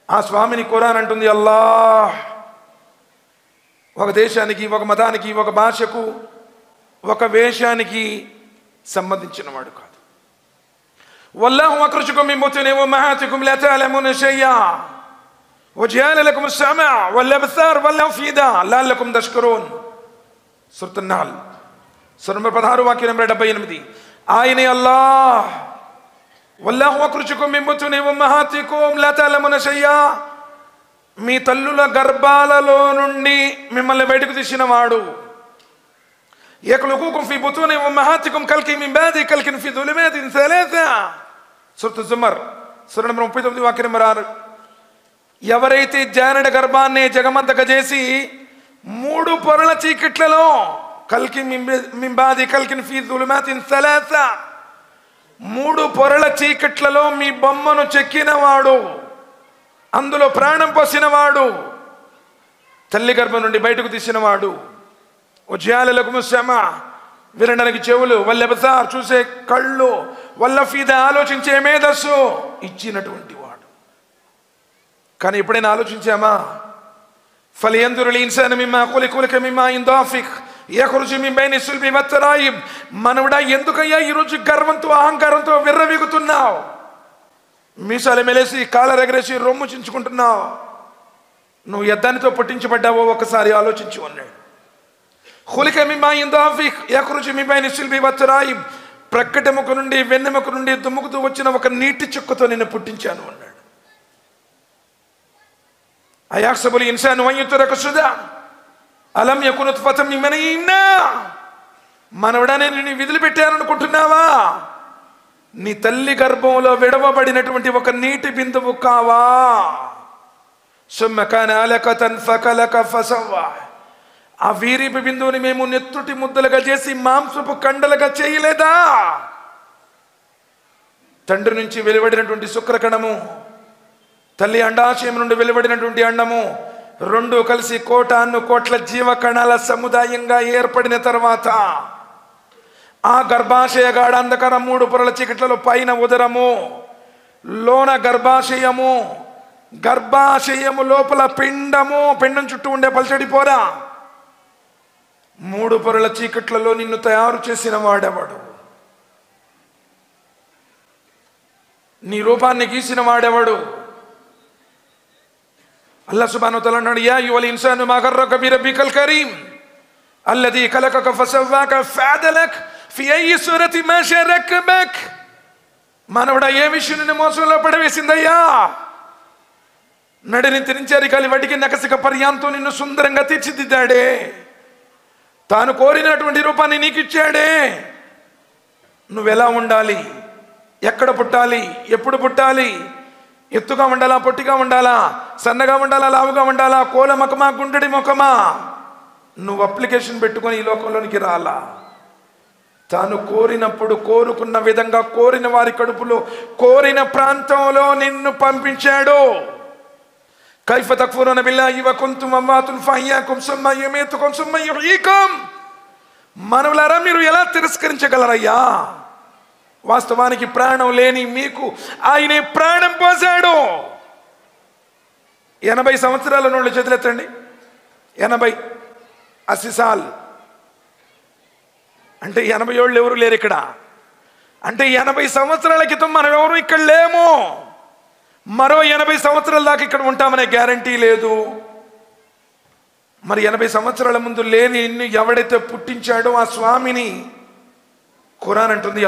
ఆ స్వామిని ఖురాన్ అంటుంది అల్లాహ్ ఒక దేశానికి, ఒక మతానికి, ఒక భాషకు, ఒక వేషానికి సంబంధించిన వాడు కాదు. వల్లాహు అఖ్రజకుం మిన్ బుతూని ఉమ్మహాతికుం లా తఅలమూన షై'a వజఅల లకుం అస్-సమ'a వల్ అబ్సార్ వల్ అఫీదా లఅల్లకుం తష్కరూన్. సూరత్ అన్-నహల్ సూర నంబర్ 16 వాక్యం నంబర్ 78. ఆయనే అల్లాహ్. వల్లాహు అఖ్రజకుం మిన్ బుతూని ఉమ్మహాతికుం లా తఅలమూన షై'a, మీ తల్లుల గర్భాలలో నుండి మిమ్మల్ని బయటకు తీసిన వాడు. యఖ్లుకుకుం ఫీ బుతూని ఉమ్మహాతికుం కల్కి మిన్ బాది కల్కిన్ ఫీ దులుమాతిన్ సలాసా. సూరత్ జుమర్ సూర నంబర్ 39 వాక్యం నంబర్ 6. ఎవరైతే జానడ గర్భాన్ని జగమంతగా చేసి 3 పొరల చీకట్లలో, కల్కి మిన్ బాది కల్కిన్ ఫీ దులుమాతిన్ సలాసా, 3 పొరల చీకట్లలో మీ బొమ్మను చెక్కినవాడు, అందులో ప్రాణం పోసినవాడు, తల్లి గర్భం నుండి బయటకు తీసినవాడు. వజఅల లకుం అస్-సమ'a, వినడానికి చెవులు, వల్ అబ్సార్ చూసే కళ్ళు, వల్ అఫీదా ఆలోచించే మేధస్సు ఇచ్చినటువంటి వాడు. కానీ ఎప్పుడైనా ఆలోచించామా? ఫలియందురుల్ ఇన్సాను మిమ్మా ఖులిక మిమ్మా ఇన్ దాఫిక్ యఖ్రుజు మిన్ బైని సుల్బి వత్తరాయిబ్, మనవడా ఎందుకయ్యా ఈరోజు గర్వంతో, అహంకారంతో విర్రవీగుతున్నావు? మీసాలు మెలేసి, కాలర్ ఎగరేసి, రొమ్ము చించుకుంటున్నావు. నువ్వు యద్దానితో పుట్టించబడ్డావో ఒకసారి ఆలోచించు అన్నాడు. ఖులిక మిమ్మా ఇన్ దాఫిక్ యఖ్రుజు మిన్ బైని సుల్బి వత్తరాయిబ్, ప్రక్కటెముక నుండి, వెన్నెముక నుండి దుమ్ముకుతూ వచ్చిన ఒక నీటి చుక్కతో నిన్ను పుట్టించాను అన్నాడు. అయాహ్సబుల్ ఇన్సాను అన్ యుత్రక సుదా అలం యకున్ నుత్ఫతం మిన్ మనీన్. మనవడా నేను నీ విధులు పెట్టాననుకుంటున్నావా? నీ తల్లి గర్భంలో విడవబడినటువంటి ఒక నీటి బిందువు కావా? సుమ్మ కాన అలకతన్ ఫకలక ఫసవ్వా. ఆ వీరిపి బిందువుని మేము నెత్తుటి ముద్దలుగా చేసి మాంసపు కండలుగా చేయలేదా? తండ్రి నుంచి వెలువడినటువంటి శుక్రకణము, తల్లి అండాశయం నుండి వెలువడినటువంటి అండము రెండు కలిసి కోట్ల జీవకణాల సముదాయంగా ఏర్పడిన తర్వాత ఆ గర్భాశయ గాఢాంధకార 3 పొరల చీకట్లలో పైన ఉదరము, లోన గర్భాశయము, గర్భాశయము లోపల పిండము, పిండం చుట్టూ ఉండే పల్చడి పొర, 3 పొరల చీకట్లలో నిన్ను తయారు చేసిన వాడెవడు? నీ రూపాన్ని గీసిన వాడెవడు? అల్లాహ్ సుబ్హానహు వ తఆలా అన్నాడు, యా అయ్యుహల్ ఇన్సాను మా గర్రక బిరబ్బికల్ కరీం అల్లదీ ఖలకక ఫసవ్వాక ఫఅదలక్ ఫీ అయ్యి సూరతి మా షా రకబక్. మానవుడా, ఏ విషయం నిన్ను మోసంలో పడవేసిందయ్యా? నడిని తిరించారి కాలి వడికి నకసిక పర్యాంతో నిన్ను సుందరంగా తీర్చిదిద్దాడే. తాను కోరినటువంటి రూపాన్ని నీకు ఇచ్చాడే. నువ్వెలా ఉండాలి, ఎక్కడ పుట్టాలి, ఎప్పుడు పుట్టాలి, ఎత్తుగా ఉండాలా, పొట్టిగా ఉండాలా, సన్నగా ఉండాలా, లావుగా ఉండాలా, కోల ముఖమా, గుండెడి ముఖమా, నువ్వు అప్లికేషన్ పెట్టుకొని ఈ లోకంలోనికి రాలా. తాను కోరినప్పుడు కోరుకున్న విధంగా కోరిన వారి కడుపులో కోరిన ప్రాంతంలో నిన్ను పంపించాడు. కైఫ తక్ఫురూన బిల్లాహి వ కుంతుం అమ్వాతున్ ఫహయ్యాకుం సుమ్మ యుమీతుకుం సుమ్మ యుహ్యీకుం. మనవులారా, మీరు ఎలా తిరస్కరించగలరయ్యా? వాస్తవానికి ప్రాణం లేని మీకు ఆయనే ప్రాణం పోసాడు. 80 సంవత్సరాల నుండి చేతులెత్తండి. 80 80 సాల్ అంటే 80 ఏళ్ళు ఎవరు లేరు ఇక్కడ. అంటే 80 సంవత్సరాల క్రితం మనం ఎవరు ఇక్కడ లేము. మరో 80 సంవత్సరాల దాకా ఇక్కడ ఉంటామనే గ్యారంటీ లేదు. మరి 80 సంవత్సరాల ముందు లేని నిన్ను ఎవడైతే పుట్టించాడో ఆ స్వామిని ఖురాన్ అంటుంది,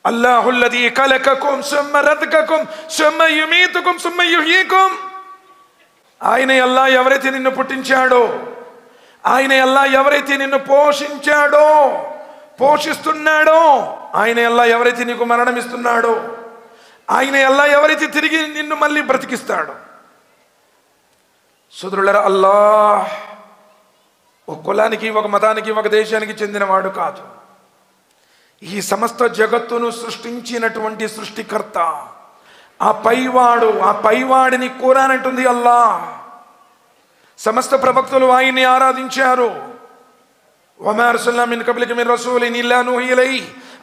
అల్లాహుల్లదీ ఖలకకుం సుమ్మ రజకకుం సుమ్మ యుమీతుకుం సుమ్మ యుహ్యీకుం. ఆయన అల్లాహ్ ఎవరైతే నిన్ను పుట్టించాడో, ఆయన అల్లాహ్ ఎవరైతే నిన్ను పోషించాడో, పోషిస్తున్నాడో, ఆయన అల్లాహ్ ఎవరైతే నీకు మరణం ఇస్తున్నాడో, ఆయన అల్లాహ్ ఎవరైతే తిరిగి నిన్ను మళ్ళీ బ్రతికిస్తాడో. సోదరులారా, అల్లాహ్ ఒక కులానికి, ఒక మతానికి, ఒక దేశానికి చెందినవాడు కాదు. ఈ సమస్త జగత్తును సృష్టించినటువంటి సృష్టికర్త, ఆ పైవాడు, ఆ పైవాడిని ఖురాన్ అంటుంది అల్లాహ్. సమస్త ప్రవక్తలు ఆయన్ని ఆరాధించారు. వమా అర్సల్నా మిన్ కబ్లిక మిన్ రసూలిన్ ఇల్లా నూహీ ఇలైహి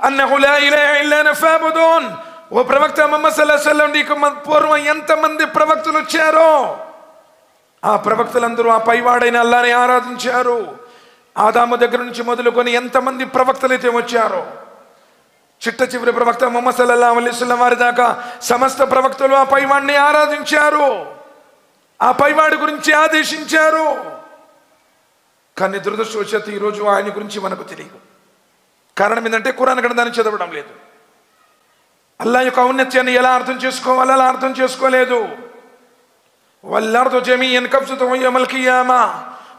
అన్నహు లా ఇలాహ ఇల్లా అనా ఫఅబుదూన్. ఓ ప్రవక్త ముహమ్మద్ సల్లల్లాహు అలైహి వసల్లం, నీకు పూర్వం ఎంతమంది ప్రవక్తలు వచ్చారో ఆ ప్రవక్తలందరూ ఆ పైవాడైన అల్లాహ్ని ఆరాధించారు. ఆదాము దగ్గర నుంచి మొదలుకొని ఎంతమంది ప్రవక్తలు అయితే వచ్చారో, చిట్ట చివరి ప్రవక్త ముహమ్మద్ సల్లల్లాహు అలైహి వసల్లం వారి దాకా సమస్త ప్రవక్తలు ఆ పైవాడిని ఆరాధించారు, ఆ పైవాడి గురించి ఆదేశించారు. కానీ దురదృష్టవశాత్తు ఈరోజు ఆయన గురించి మనకు తెలియదు. కారణం ఏంటంటే ఖురాన్ గ్రంథాన్ని చదవడం లేదు. అల్లాహ్ యొక్క ఔన్నత్యాన్ని ఎలా అర్థం చేసుకోవాలో అలా అర్థం చేసుకోలేదు. వల్అర్దు జమీఅన్ కబ్జతుహు యౌమల్ కియామా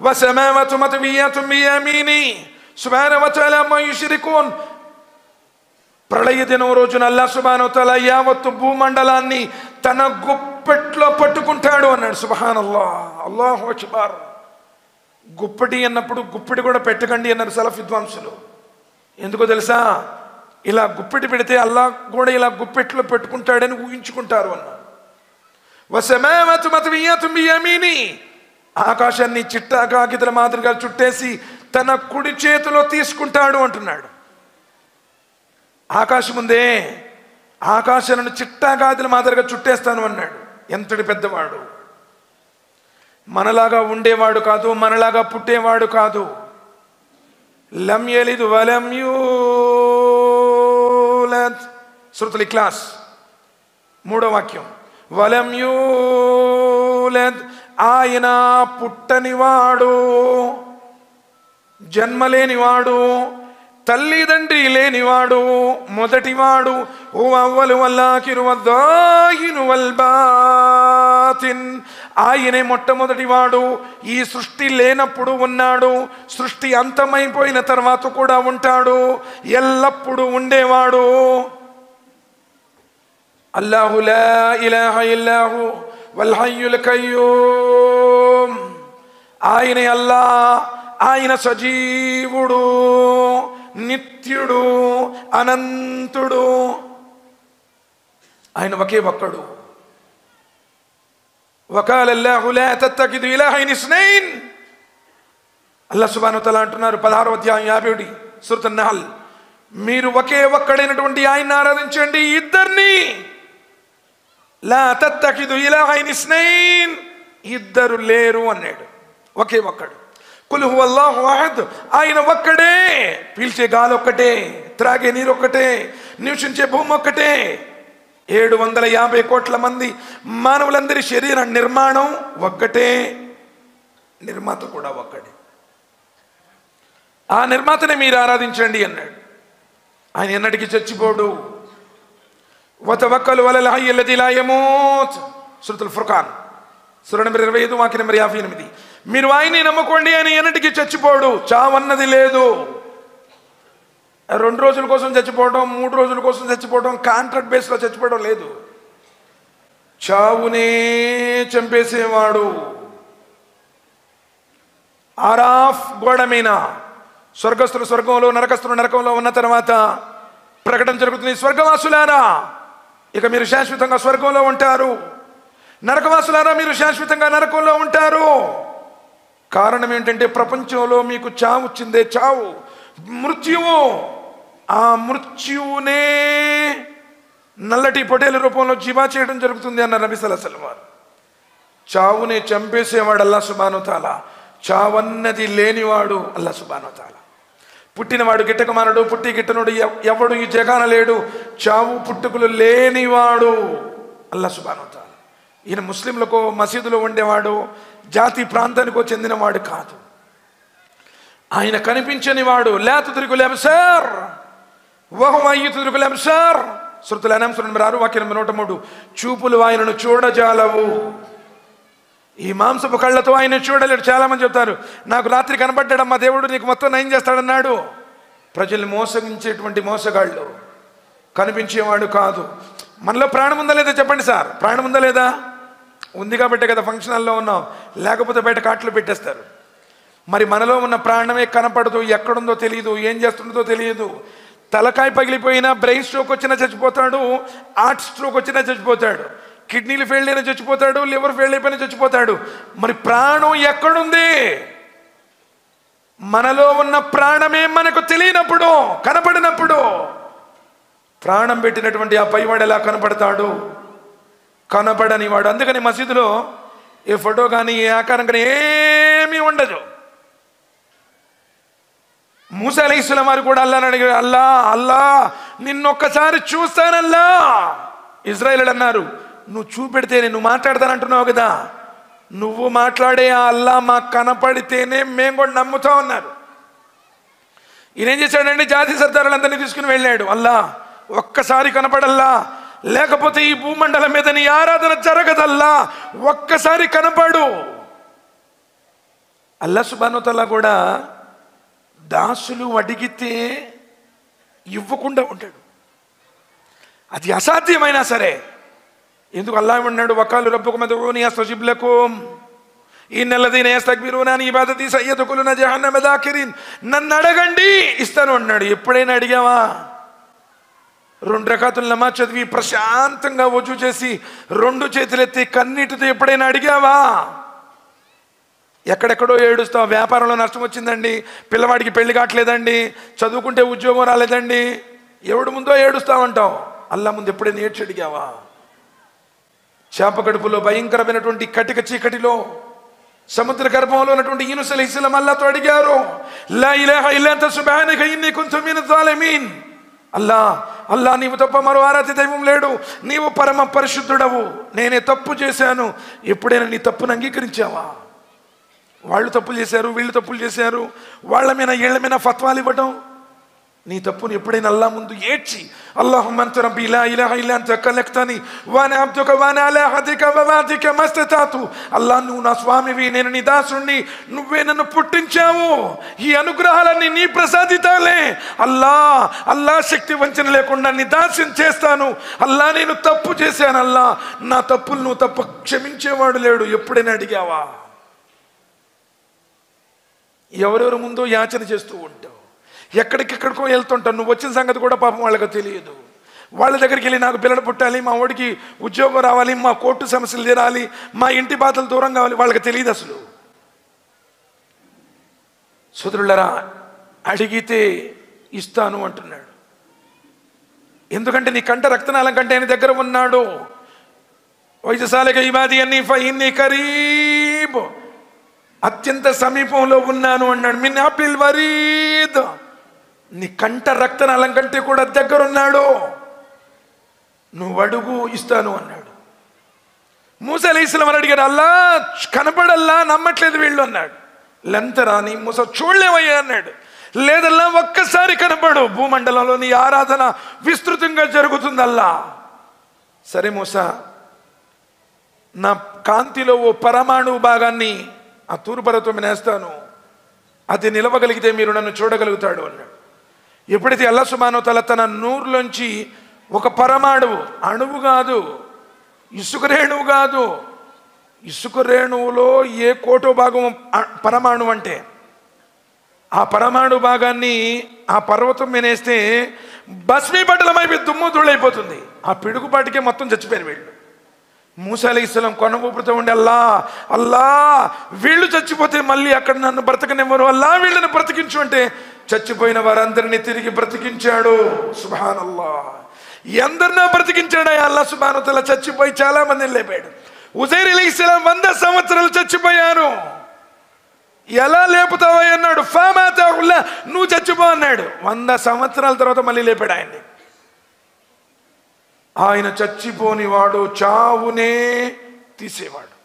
వసమావాతు మత్వియాతున్ బియమీని సుబ్హానహు వ తఆలా అమ్మా యుష్రికూన్. ప్రళయ దినం రోజున అల్లాహ్ సుబ్హానహు వ తఆలా యావత్తు భూమండలాన్ని తన గుప్పెట్లో పట్టుకుంటాడు అన్నాడు. సుబ్హానల్లాహ్, అల్లాహు అక్బర్. గుప్పెటి అన్నప్పుడు గుప్పెటి కూడా పెట్టకండి అన్నారు సలఫ్ విద్వాంసులు. ఎందుకో తెలుసా? ఇలా గుప్పెటి పెడితే అల్లాహ్ కూడా ఇలా గుప్పెట్లో పెట్టుకుంటాడని ఊహించుకుంటారు అన్నారు. వసమావాతు మత్వియాతున్ బియమీని. ఆకాశాన్ని చిట్టా కాగితల మాదిరిగా చుట్టేసి తన కుడి చేతిలో తీసుకుంటాడు అంటున్నాడు. ఆకాశం ఉందే, ఆకాశాలను చిట్టా కాగితల మాదిరిగా చుట్టేస్తాను అన్నాడు. ఎంతటి పెద్దవాడు! మనలాగా ఉండేవాడు కాదు, మనలాగా పుట్టేవాడు కాదు. లం యలిద్ వలం యూలద్. సూరతుల్ ఇఖ్లాస్ 3వ వాక్యం. వలం యూలద్, ఆయన పుట్టనివాడు, జన్మలేనివాడు, తల్లిదండ్రి లేనివాడు, మొదటివాడు. ఓ అవ్వలు వల్లాఖిరు వద్దాహిను వల్బాతిన్. ఆయనే మొట్టమొదటివాడు. ఈ సృష్టి లేనప్పుడు ఉన్నాడు, సృష్టి అంతమైపోయిన తర్వాత కూడా ఉంటాడు, ఎల్లప్పుడూ ఉండేవాడు. అల్లాహు లా ఇలాహ ఇల్లాహు వల్ హయ్యుల్ కయ్యూమ్. ఆయనే అల్లా, ఆయన సజీవుడు, నిత్యుడు, అనంతుడు. ఆయన ఒకే ఒక్కడు. వకాల అల్లాహు లా తత్తఖిదు ఇలాహైన్ ఇస్నైన్. అల్లాహ్ సుబ్హానహు వ తఆలా అంటున్నారు 16వ అధ్యాయం 50 సూరత్ అన్-నహల్, మీరు ఒకే ఒక్కడైనటువంటి ఆయన్ని ఆరాధించండి, ఇద్దరిని. లా తత్తఖిదు ఇలాహైన్ ఇస్నైన్, ఇద్దరు లేరు అన్నాడు, ఒకే ఒక్కడు. కుల్ హువల్లాహు అహద్, ఆయన ఒక్కడే. పీల్చే గాలి ఒక్కటే, త్రాగే నీరు ఒక్కటే, నివసించే భూమి ఒక్కటే. 750 కోట్ల మంది మానవులందరి శరీర నిర్మాణం ఒక్కటే, నిర్మాత కూడా ఒక్కడే. ఆ నిర్మాతని మీరు ఆరాధించండి అన్నాడు. ఆయన ఎన్నటికీ చచ్చిపోడు. వతవక్కలు అలల్ హయ్యల్ లదీ లా యమూత్, సూరతుల్ ఫుర్ఖాన్ సూర నంబర్ 25 వాక్యం నంబర్ 58. మీరు ఆయన్ని నమ్ముకోండి, ఆయన ఎన్నటికీ చచ్చిపోడు. చావన్నది లేదు. 2 రోజుల కోసం చచ్చిపోవడం, 3 రోజుల కోసం చచ్చిపోవడం, కాంట్రాక్ట్ బేస్లో చచ్చిపోవడం లేదు. చావునే చంపేసేవాడు. ఆరాఫ్ గోడ మీద స్వర్గస్థులు స్వర్గంలో, నరకస్థులు నరకంలో ఉన్న తర్వాత ప్రకటన జరుగుతుంది, స్వర్గవాసులారా ఇక మీరు శాశ్వతంగా స్వర్గంలో ఉంటారు, నరకవాసులారా మీరు శాశ్వతంగా నరకంలో ఉంటారు. కారణం ఏంటంటే ప్రపంచంలో మీకు చావు వచ్చిందే, చావు, మృత్యువు. ఆ మృత్యువునే నల్లటి పొటేల రూపంలో జీవా చేయడం జరుగుతుంది అన్నారు నబీ సల్లల్లాహు అలైహి వసల్లం. చావునే చంపేసేవాడు అల్లాహ్ సుబ్హానహు వ తఆలా. చావన్నది లేనివాడు అల్లాహ్ సుబ్హానహు వ తఆలా. పుట్టినవాడు గిట్టకమానడు, పుట్టి గిట్టనుడు ఎవడు ఈ జగాన లేడు. చావు పుట్టుకులు లేనివాడు అల్లాహ్ సుబ్హానహు వ తఆలా. ఈయన ముస్లింలకు మసీదులో ఉండేవాడు, జాతి ప్రాంతానికో చెందినవాడు కాదు. ఆయన కనిపించని వాడు. లా తుద్రికుల్ అబ్సార్ వహువ యుద్రికుల్ అబ్సార్, సూరతుల్ అన్ఆమ్ సూర నంబర్ 6 వాక్యం నంబర్ 103. చూపులు ఆయనను చూడజాలవు. ఈ మాంసపు కళ్ళతో ఆయన చూడలేడు. చాలా మంది చెప్తారు, నాకు రాత్రి కనబడ్డాడమ్మా దేవుడు, నీకు మొత్తం నయం చేస్తాడన్నాడు. ప్రజల్ని మోసగించేటువంటి మోసగాళ్ళు. కనిపించేవాడు కాదు. మనలో ప్రాణం ఉందా లేదా చెప్పండి సార్? ప్రాణం ఉందా లేదా? ఉంది కాబట్టే కదా ఫంక్షన్ హాల్లో ఉన్నాం, లేకపోతే బయట కాట్లు పెట్టేస్తారు. మరి మనలో ఉన్న ప్రాణమే కనపడదు, ఎక్కడుందో తెలియదు, ఏం చేస్తుందో తెలియదు. తలకాయ పగిలిపోయినా, బ్రెయిన్ స్ట్రోక్ వచ్చినా చచ్చిపోతాడు, హార్ట్ స్ట్రోక్ వచ్చినా చచ్చిపోతాడు, కిడ్నీలు ఫెయిల్ అయినా చచ్చిపోతాడు, లివర్ ఫెయిల్ అయిపోయినా చచ్చిపోతాడు. మరి ప్రాణం ఎక్కడుంది? మనలో ఉన్న ప్రాణమే మనకు తెలియనప్పుడు, కనపడినప్పుడు ప్రాణం పెట్టినటువంటి ఆ పైవాడు ఎలా కనపడతాడు? కనపడని వాడు. అందుకని మసీదులో ఏ ఫోటో కానీ ఏ ఆకారం కానీ ఏమీ ఉండదు. మూసా అలైహిస్సలాం వారు కూడా అల్లాహ్ని అడిగారు, అల్లా అల్లా నిన్నొక్కసారి చూస్తానల్లా. ఇజ్రాయేలీయులు అన్నారు, నువ్వు చూపెడితేనే, నువ్వు మాట్లాడతానంటున్నావు కదా, నువ్వు మాట్లాడే ఆ అల్లా మాకు కనపడితేనే మేము కూడా నమ్ముతాం అన్నారు. ఈయనేం చేశాడంటే జాతి సర్దారులందరినీ తీసుకుని వెళ్ళాడు. అల్లా ఒక్కసారి కనపడల్లా, లేకపోతే ఈ భూమండలం మీద నీ ఆరాధన జరగదల్లా, ఒక్కసారి కనపడు. అల్లాహ్ సుబ్హానహు వ తఆలా కూడా దాసులు అడిగితే ఇవ్వకుండా ఉంటాడు. అది అసాధ్యమైనా సరే. ఎందుకు? అల్లాహ్ అన్నాడు, వకాలు రబ్బుకుమ్ ఉదూని అస్తజిబ్ లకుమ్ ఇన్నల్లదీన యస్తక్బిరూన అన్ ఇబాదతి సయద్ఖులున జహన్నమ దాకిరీన్. నన్ను అడగండి ఇస్తాను అన్నాడు. ఎప్పుడైనా అడిగావా? 2 రకాతులు నమాజ్ చదివి ప్రశాంతంగా వజూ చేసి 2 చేతులెత్తి కన్నీటితో ఎప్పుడైనా అడిగావా? ఎక్కడెక్కడో ఏడుస్తావు. వ్యాపారంలో నష్టం వచ్చిందండి, పిల్లవాడికి పెళ్లి కావట్లేదండి, చదువుకుంటే ఉద్యోగం రాలేదండి, ఎవడు ముందో ఏడుస్తావంటావు. అల్లాహ్ ముందు ఎప్పుడైనా ఏడ్చి అడిగావా? చేప కడుపులో భయంకరమైనటువంటి కటిక చీకటిలో సముద్ర గర్భంలో ఉన్నటువంటి యూనుస్ అలైహిస్సలాం అల్లాహ్తో అడిగారు, లా ఇలాహ ఇల్లా అంత సుబ్హానక ఇన్నీ కున్తు మినజ్ జాలిమీన్. అల్లా అల్లా నీవు తప్ప మరో ఆరాధ్య దైవం లేడు, నీవు పరమ పరిశుద్ధుడవు, నేనే తప్పు చేశాను. ఎప్పుడైనా నీ తప్పును అంగీకరించావా? వాళ్ళు తప్పులు చేశారు, వీళ్ళు తప్పులు చేశారు, వాళ్ళ మీద ఏళ్ల మీద ఫత్వాలు ఇవ్వటం, నీ తప్పును ఎప్పుడైనా అల్లా ముందు ఏడ్చి, అల్లాహుమ్మ అంత రబ్బీ లా ఇలాహ ఇల్లా అంత ఖలక్తనీ వానా అబ్దుక వానా అలా హదిక వవాదిక మస్తతాతు, అల్లా నువ్వు నా స్వామివి, నేను నీ దాసుణ్ణి, నువ్వే నన్ను పుట్టించావు, ఈ అనుగ్రహాలన్నీ నీ ప్రసాదితాలే, అల్లా శక్తి వంచన లేకుండా నీ దాస్యం చేస్తాను, అల్లా నేను తప్పు చేశాను, అల్లా నా తప్పులు నువ్వు తప్ప క్షమించేవాడు లేడు. ఎప్పుడైనా అడిగావా? ఎవరెవరి ముందో యాచన చేస్తూ ఉంటావు, ఎక్కడికెక్కడికో వెళ్తుంటావు, నువ్వు వచ్చిన సంగతి కూడా పాపం వాళ్ళకి తెలియదు. వాళ్ళ దగ్గరికి వెళ్ళి నాకు పిల్లలు పుట్టాలి, మా వాడికి ఉద్యోగం రావాలి, మా కోర్టు సమస్యలు తీరాలి, మా ఇంటి బాధలు దూరం కావాలి, వాళ్ళకి తెలియదు అసలు. సోదరులారా, అడిగితే ఇస్తాను అంటున్నాడు. ఎందుకంటే నీ కంట రక్తనాళం కంటే ఆయన దగ్గర ఉన్నాడు. వైద్యశాలక ఇబాది అన్ని ఫైన్ని కరీబ్, అత్యంత సమీపంలో ఉన్నాను అన్నాడు. మిన్ అప్లిల్ వరీద్, నీ కంట రక్తనాళం కంటే కూడా దగ్గరున్నాడు, నువ్వు అడుగు ఇస్తాను అన్నాడు. మూసా అలైహిస్సలాం అడిగాడు, అల్లా కనపడల్లా, నమ్మట్లేదు వీళ్ళు అన్నాడు. లెంతరా నీ మూస చూడలేవయ్యా అన్నాడు. లేదల్లా ఒక్కసారి కనపడు, భూమండలంలో నీ ఆరాధన విస్తృతంగా జరుగుతుందల్లా. సరే మూసా, నా కాంతిలో ఓ పరమాణు భాగాన్ని ఆ తూర్పు పర్వతం నేస్తాను, అది నిలవగలిగితే మీరు నన్ను చూడగలుగుతాడు అన్నాడు. ఎప్పుడైతే అల్లాహ్ సుబ్హానహు వ తఆలా తన నూరులోంచి ఒక పరమాణువు, అణువు కాదు, ఇసుక రేణువు కాదు, ఇసుక రేణువులో ఏ కోటో భాగం పరమాణువు అంటే, ఆ పరమాణు భాగాన్ని ఆ పర్వతం మీనేస్తే భస్మీపటలమైపోయి దుమ్ము ధూళైపోతుంది. ఆ పిడుగుపాటికే మొత్తం చచ్చిపోయారు వీళ్ళు. మూసా అలైహిస్సలాం కొన ఊపుతూ ఉండి, అల్లా వీళ్ళు చచ్చిపోతే మళ్ళీ అక్కడ నన్ను బ్రతకనివ్వరు, అల్లా వీళ్ళని బ్రతికించు అంటే చచ్చిపోయిన వారందరినీ తిరిగి బ్రతికించాడు. సుబ్హానల్లాహ్, ఎందరినో బ్రతికించాడు అల్లా సుబ్హానహు వ తఆలా. చచ్చిపోయి చాలా మందిని లేపాడు. ఉజైర్ అలైహిస్సలాం 100 సంవత్సరాలు చచ్చిపోయారు. ఎలా లేపుతావా అన్నాడు. ఫమాతహుల్లా, నువ్వు చచ్చిపో అన్నాడు. 100 సంవత్సరాల తర్వాత మళ్ళీ లేపాడు ఆయన్ని. ఆయన చచ్చిపోని వాడు, చావునే తీసేవాడు.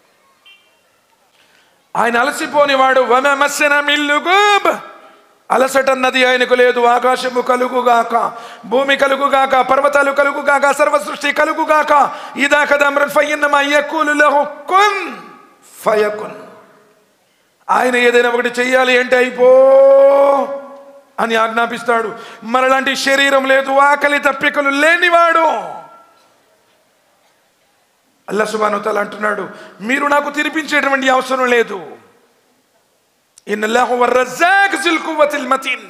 ఆయన అలసిపోనివాడు. అలసట అన్నది ఆయనకు లేదు. ఆకాశము కలుగుగాక, భూమి కలుగుగాక, పర్వతాలు కలుగుగాక, సర్వ సృష్టి కలుగుగాక, ఇదా కదమ్రన్ ఫయన్నమా యకులు లహు కున్ ఫయకున్. ఆయన ఏదైనా ఒకటి చెయ్యాలి అంటే అయిపో అని ఆజ్ఞాపిస్తాడు. మరలాంటి శరీరం లేదు, ఆకలి తప్పికలు లేనివాడు. అల్లాహ్ సుబ్హానహు వ తఆలా అంటున్నాడు, మీరు నాకు తినిపించేటువంటి అవసరం లేదు. ఇన్నల్లాహు వర్-రజ్జాక్ జిల్ కువ్వతిల్ మతీన్.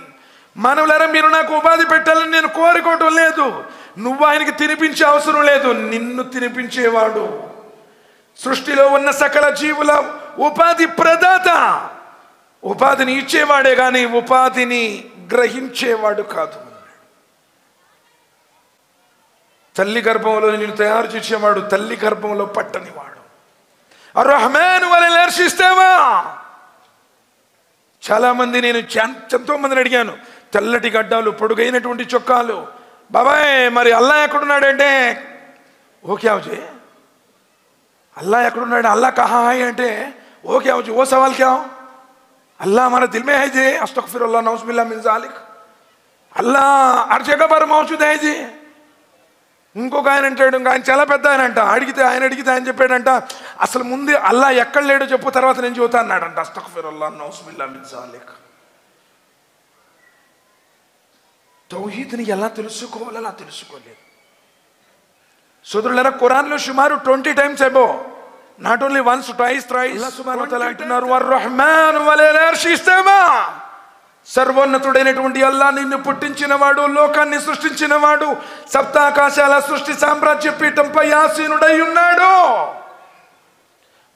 మానవులారా, మీరు నాకు ఉపాధి పెట్టాలని నేను కోరుకోవటం లేదు. నువ్వు ఆయనకి తినిపించే అవసరం లేదు, నిన్ను తినిపించేవాడు, సృష్టిలో ఉన్న సకల జీవుల ఉపాధి ప్రదాత. ఉపాధిని ఇచ్చేవాడే కానీ ఉపాధిని గ్రహించేవాడు కాదు. తల్లి గర్భంలో నేను తయారు చేసేవాడు, తల్లి గర్భంలో పట్టనివాడు. అర్-రహ్మాన్ వలల్ అర్ష్ ఇస్తావా. చాలా మంది, నేను ఎంతో మందిని అడిగాను, తెల్లటి గడ్డాలు, పొడుగైనటువంటి చొక్కాలు, బాబాయ్ మరి అల్లా ఎక్కడున్నాడంటే, ఓకే అవజీ అల్లా ఎక్కడున్నాడు, అల్లా కహా హై అంటే, ఓకే అవజీ ఓ సవాల్ క్యా, అల్లా మన దిల్ మే హై జీ, అస్తగ్ఫిరుల్లాహ్ నౌజుబిల్లాహ్ మిన్ జాలిక్, అల్లా హర్ జగహ పర్ మౌజూద్ హై జీ. ఇంకొక ఆయన అంటాడు, ఇంకా ఆయన చాలా పెద్ద ఆయన అంట, అడిగితే ఆయన చెప్పాడంట, అసలు ముందు అల్లా ఎక్కడ లేడో చెప్పు, తర్వాత నేను చూతా అన్నాడంట. అస్తగ్ఫిరుల్లాహ్ నౌజుబిల్లాహ్ మిన్ జాలిక్. తౌహీద్ని ఎలా తెలుసుకోవాలో అలా తెలుసుకోలేదు. సోదరులారా, ఖురాన్లో సుమారు 20 times above, not only once, twice, thrice Allah సుబ్హానహు వ తఆలా అంటున్నారు, వర్-రహ్మాన్ వలల్ అర్ష్ ఇస్తావా. సర్వోన్నతుడైనటువంటి అల్లా నిన్ను పుట్టించినవాడు, లోకాన్ని సృష్టించినవాడు, సప్తాకాశాల సృష్టి సామ్రాజ్య పీఠంపై ఆసీనుడై ఉన్నాడు.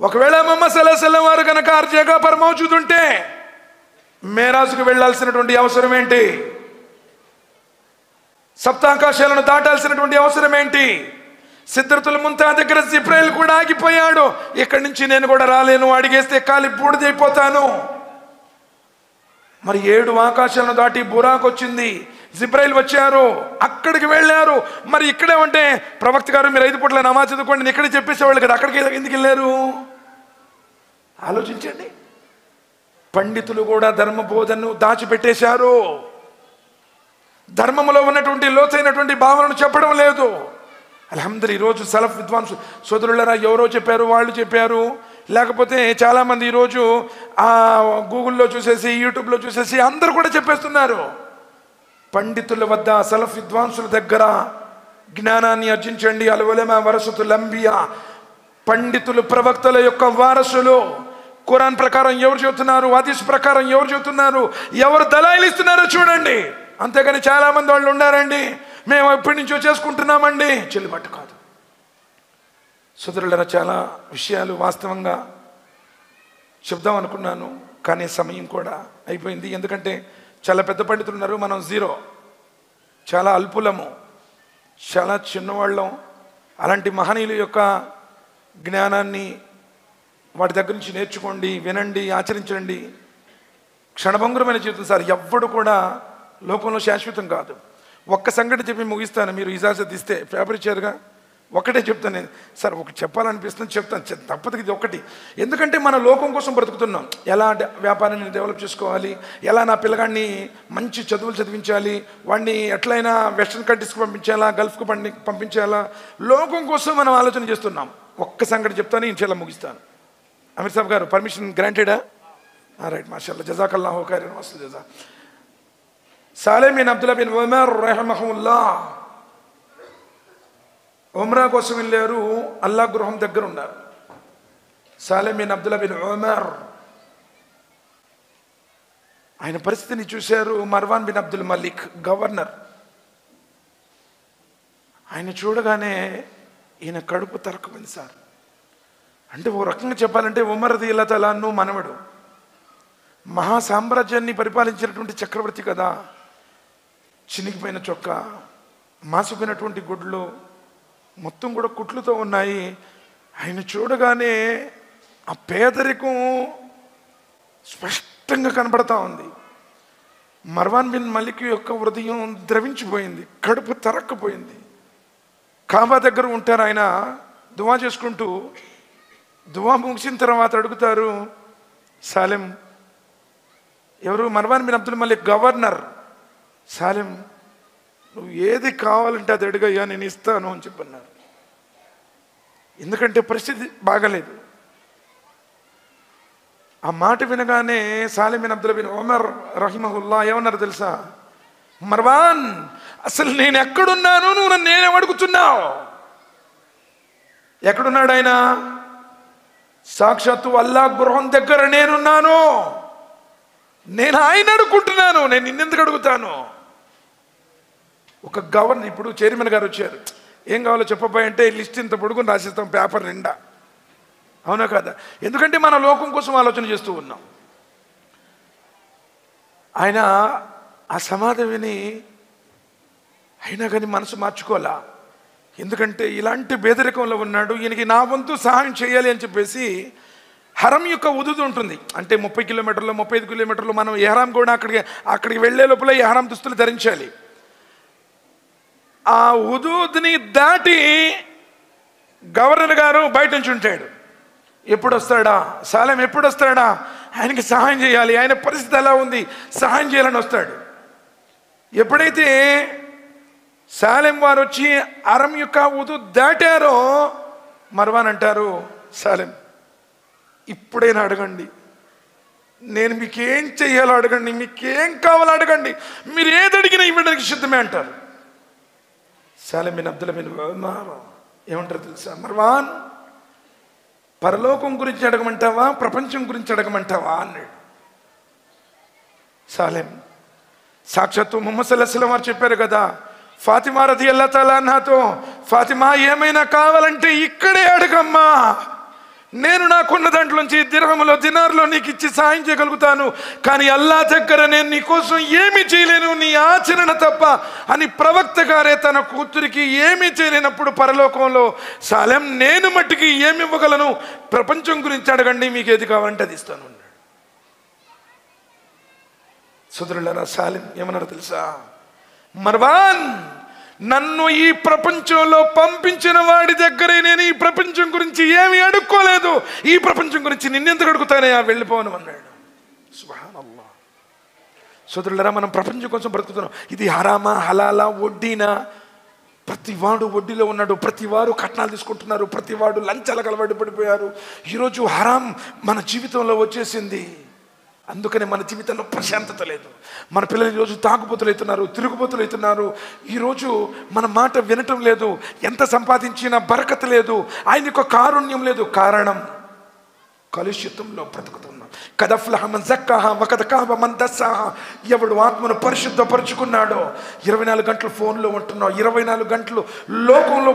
ఒకవేళ ముహమ్మద్ సల్లల్లాహు అలైహి వసల్లం వారు కనుక హర్ జగహ పర్ మౌజూద్ ఉంటే మేరాజ్కు వెళ్లాల్సినటువంటి అవసరం ఏంటి? సప్తాకాశాలను దాటాల్సినటువంటి అవసరం ఏంటి? సిద్రతుల్ ముంతా దగ్గర జిబ్రైల్ కూడా ఆగిపోయాడు. ఇక్కడి నుంచి నేను కూడా రాలేను, అడిగేస్తే కాలి బూడిదైపోతాను. మరి 7 ఆకాశాలను దాటి బురాక్ వచ్చింది, జిబ్రైల్ వచ్చారు, అక్కడికి వెళ్ళారు. మరి ఇక్కడే ఉంటే ప్రవక్త గారు మీరు 5 పూట్ల నమాజ్ చదువుకోండి ఇక్కడే చెప్పేసేవాళ్ళు కదా, అక్కడికి ఎందుకు వెళ్ళారు? ఆలోచించండి. పండితులు కూడా ధర్మ బోధనను దాచిపెట్టేశారు. ధర్మంలో ఉన్నటువంటి లోతైనటువంటి భావనను చెప్పడం లేదు. అల్హమ్దులిల్లాహ్ ఈరోజు సలఫ్ విద్వాంసు సోదరులరా ఎవరో చెప్పారు, వాళ్ళు చెప్పారు, లేకపోతే చాలామంది ఈరోజు గూగుల్లో చూసేసి యూట్యూబ్లో చూసేసి అందరూ కూడా చెప్పేస్తున్నారు. పండితుల వద్ద సలఫ్ విద్వాంసుల దగ్గర జ్ఞానాన్ని అర్జించండి. అల్ ఉలమా వరసతుల్ అంబియా, పండితులు ప్రవక్తల యొక్క వారసులు. ఖురాన్ ప్రకారం ఎవరు చెబుతున్నారు, హదీస్ ప్రకారం ఎవరు చెబుతున్నారు, ఎవరు దలాయిలు ఇస్తున్నారో చూడండి. అంతేగాని చాలామంది వాళ్ళు ఉన్నారండి, మేము ఎప్పటి నుంచో చేసుకుంటున్నామండి, చెల్లుబాటు కాదు. సోదరులరా చాలా విషయాలు వాస్తవంగా చెప్దాం అనుకున్నాను, కానీ సమయం కూడా అయిపోయింది. ఎందుకంటే చాలా పెద్ద పండితులు ఉన్నారు, మనం జీరో, చాలా అల్పులము, చాలా చిన్నవాళ్ళం. అలాంటి మహనీయుల యొక్క జ్ఞానాన్ని వాటి దగ్గర నుంచి నేర్చుకోండి, వినండి, ఆచరించండి. క్షణభంగురమైన జీవితం సార్. ఎవ్వడు కూడా లోకంలో శాశ్వతం కాదు. ఒక్క సంగతి చెప్పి ముగిస్తాను, మీరు ఇజాజత్ ఇస్తే. పేపర్ ఇచ్చారుగా, ఒకటే చెప్తాను నేను సార్. ఒకటి చెప్పాలనిపిస్తుంది, చెప్తాను, తప్పదు. ఇది ఒకటి. ఎందుకంటే మన లోకం కోసం బ్రతుకుతున్నాం. ఎలా వ్యాపారాన్ని డెవలప్ చేసుకోవాలి, ఎలా నా పిల్లగాడిని మంచి చదువులు చదివించాలి, వాడిని ఎట్లయినా వెస్ట్రన్ కంట్రీస్కి పంపించాలా, గల్ఫ్కి పంపించాలా, లోకం కోసం మనం ఆలోచన చేస్తున్నాం. ఒక్క సంగతి చెప్తాను, ఇన్షాల్లా ముగిస్తాను. అమీర్ సాబ్ గారు పర్మిషన్ గ్రాంటెడా? రైట్, మాషాల్లా, జజాకల్లాహు ఖైరన్ వస్తు జజా. Salim bin Abdullah bin Umar రహిమహుల్లా ఉమ్రా కోసం వెళ్ళారు. అల్లా గృహం దగ్గర ఉన్నారు. Salim bin Abdullah bin Umar ఆయన పరిస్థితిని చూశారు. Marwan bin Abdul Malik governor, ఆయన చూడగానే ఈయన కడుపు తరక్కుపోయింది సార్. అంటే ఓ రకంగా చెప్పాలంటే ఉమర్ రదియల్లాహు తఆలా అన్హు మనవడు, మహా సామ్రాజ్యాన్ని పరిపాలించినటువంటి చక్రవర్తి కదా. చినిగిపోయిన చొక్కా, మాసిపోయినటువంటి గుడ్లు, మొత్తం కూడా కుట్లుతో ఉన్నాయి. ఆయన చూడగానే ఆ పేదరికం స్పష్టంగా కనబడతా ఉంది. మర్వాన్ బిన్ మలిక్ యొక్క హృదయం ద్రవించిపోయింది, కడుపు తరక్కుపోయింది. కాబా దగ్గర ఉంటారు ఆయన, దువా చేసుకుంటూ. దువా ముగిసిన తర్వాత అడుగుతారు, సాలెం, ఎవరు? Marwan bin Abdul Malik governor. Salim, నువ్వు ఏది కావాలంటే అది అడుగయ్యా, నేను ఇస్తాను అని చెప్పన్నారు. ఎందుకంటే పరిస్థితి బాగలేదు. ఆ మాట వినగానే Salem bin Abdullah bin Umar రహిమహుల్లా ఏమన్నారు తెలుసా? మర్వాన్, అసలు నేను ఎక్కడున్నాను, నువ్వు నన్ను నేనేం అడుగుతున్నావు? ఎక్కడున్నాడు ఆయన? సాక్షాత్తు అల్లా గృహం దగ్గర నేనున్నాను, నేను ఆయన అడుగుకుంటున్నాను, నేను నిన్నెందుకు అడుగుతాను? ఒక గవర్నర్, ఇప్పుడు చైర్మన్ గారు వచ్చారు, ఏం కావాలో చెప్పబాయి అంటే లిస్ట్ ఇంత పొడుగుని రాసిస్తాం పేపర్ నిండా, అవునా కదా? ఎందుకంటే మన లోకం కోసం ఆలోచన చేస్తూ ఉన్నాం. ఆయన ఆ సమాధి విని అయినా కానీ మనసు మార్చుకోవాలా. ఎందుకంటే ఇలాంటి పేదరికంలో ఉన్నాడు, ఈయనకి నా వంతు సహాయం చేయాలి అని చెప్పేసి హరం యొక్క ఉదుదు ఉంటుంది. అంటే 30 కిలోమీటర్లు 35 కిలోమీటర్లు మనం ఎహ్రాం కూడా అక్కడికి వెళ్ళే లోపల ఎహ్రాం దుస్తులు ధరించాలి. ఆ ఉదూద్ని దాటి గవర్నర్ గారు బయట నుంచి ఉంటాడు. ఎప్పుడు వస్తాడా సాలెం, ఎప్పుడు వస్తాడా, ఆయనకి సహాయం చేయాలి, ఆయన పరిస్థితి ఎలా ఉంది, సహాయం చేయాలని వస్తాడు. ఎప్పుడైతే సాలెం వారు వచ్చి అరం యొక్క ఉదు దాటారో మర్వాన్ అంటారు, సాలెం ఇప్పుడైనా అడగండి, నేను మీకేం చెయ్యాలో అడగండి, మీకేం కావాలో అడగండి, మీరు ఏది అడిగినా ఇవ్వడానికి సిద్ధమే అంటారు. Salim bin Abdullah bin Umar ఏమంటారు తెలుసా? మర్వాన్, పరలోకం గురించి అడగమంటావా, ప్రపంచం గురించి అడగమంటావా అన్నాడు. సాలెం, సాక్షాత్తు ముహమ్మద్ సల్లల్లాహు అలైహి వసల్లం వారు చెప్పారు కదా, ఫాతిమా రదియల్లాహు తఆలా అన్హాతో, ఫాతిమా ఏమైనా కావాలంటే ఇక్కడే అడగమ్మా, నేను నాకున్న దాంట్లోంచి దిర్హములో దినార్లో నీకు ఇచ్చి సాయం చేయగలుగుతాను, కానీ అల్లా దగ్గర నేను నీకోసం ఏమీ చేయలేను, నీ ఆచరణ తప్ప అని ప్రవక్త గారే తన కూతురికి ఏమీ చేయలేనప్పుడు పరలోకంలో సాలెం నేను మట్టికి ఏమి ఇవ్వగలను, ప్రపంచం గురించి అడగండి, మీకు ఏది కావాలంటే అది ఇస్తాను అన్నాడు. సోదరులారా, సాలెం ఏమన్నాడు తెలుసా? మర్వాన్, నన్ను ఈ ప్రపంచంలో పంపించిన వాడి దగ్గరే నేను ఈ ప్రపంచం గురించి ఏమీ అడుక్కోలేదు, ఈ ప్రపంచం గురించి నిన్నెందుకు అడుగుతానయ్యా, వెళ్ళిపోను అన్నాడు. సుబ్హానల్లాహ్, సోదరులరా, మనం ప్రపంచం కోసం బ్రతుకుతున్నాం. ఇది హరామా, హలాలా, వడ్డీనా? ప్రతివాడు వడ్డీలో ఉన్నాడు, ప్రతివారు కట్నాలు తీసుకుంటున్నారు, ప్రతివాడు లంచాలకు అలవాటు పడిపోయారు. ఈరోజు హరాం మన జీవితంలో వచ్చేసింది. అందుకనే మన జీవితంలో ప్రశాంతత లేదు. మన పిల్లలు ఈరోజు తాగుబోతులు అవుతున్నారు, తిరుగుబోతులు అవుతున్నారు. ఈరోజు మన మాట వినటం లేదు. ఎంత సంపాదించినా బరకత లేదు, ఆయన యొక్క కారుణ్యం లేదు. కారణం కలుషితంలో బ్రతుకుతున్నాం. కదఫ్లహ మన్ జక్కాహా వకద ఖాబ మన్ దస్సాహా. ఎవడు ఆత్మను పరిశుద్ధపరుచుకున్నాడో, 24 గంటలు ఫోన్లో ఉంటున్నావు, 24 గంటలు లోకంలో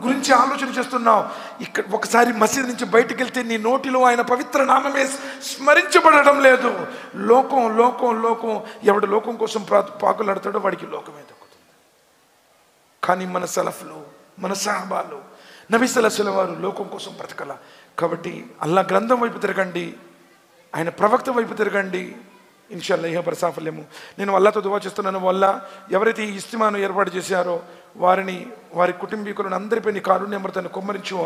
గురించి ఆలోచన చేస్తున్నావు. ఇక్కడ ఒకసారి మసీదు నుంచి బయటికి వెళ్తే నీ నోటిలో ఆయన పవిత్ర నామమే స్మరించబడడం లేదు. లోకం లోకం లోకం. ఎవడు లోకం కోసం పాకులాడతాడో వాడికి లోకమే దక్కుతుంది. కానీ మన సలఫ్లు, మన సహాబాలు, నబీ సల్లల్లాహు అలైహి వసల్లం వారు లోకం కోసం బ్రతకల. కాబట్టి అల్లా గ్రంథం వైపు తిరగండి, ఆయన ప్రవక్త వైపు తిరగండి. ఇన్షాల్లా ఇహ సాఫల్యము. నేను అల్లాతో దువా చేస్తున్నాను, వల్ల ఎవరైతే ఈ ఇస్తిమాను ఏర్పాటు చేశారో వారిని, వారి కుటుంబీకులను అందరిపై నీ కారుణ్యమృతాన్ని కుమ్మరించు.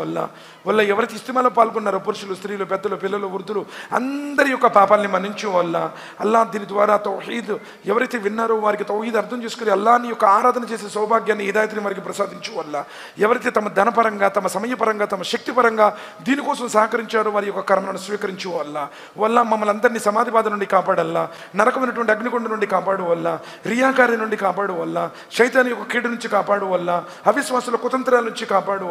వల్ల ఎవరైతే ఇస్తిమాలో పాల్గొన్నారో పురుషులు, స్త్రీలు, పెద్దలు, పిల్లలు, వృద్ధులు అందరి యొక్క పాపాలని మన్నించు. అల్లా దీని ద్వారా తౌహీద్ ఎవరైతే విన్నారో వారికి తౌహీద్ అర్థం చేసుకుని అల్లాని యొక్క ఆరాధన చేసే సౌభాగ్యాన్ని, హిదాయతని వారికి ప్రసాదించు. ఎవరైతే తమ ధనపరంగా, తమ సమయపరంగా, తమ శక్తిపరంగా దీనికోసం సహకరించారో వారి యొక్క కర్మలను స్వీకరించు. వల్ల మమ్మల్ని అందరినీ సమాధి బాధ నుండి కాపాడల్లా, నరకమైనటువంటి అగ్నికొండ నుండి కాపాడు. రియాకారి నుండి కాపాడు. శైతాని యొక్క కీడు నుంచి కాపాడు. అవిశ్వాసుల కుతంత్రాల నుంచి కాపాడు.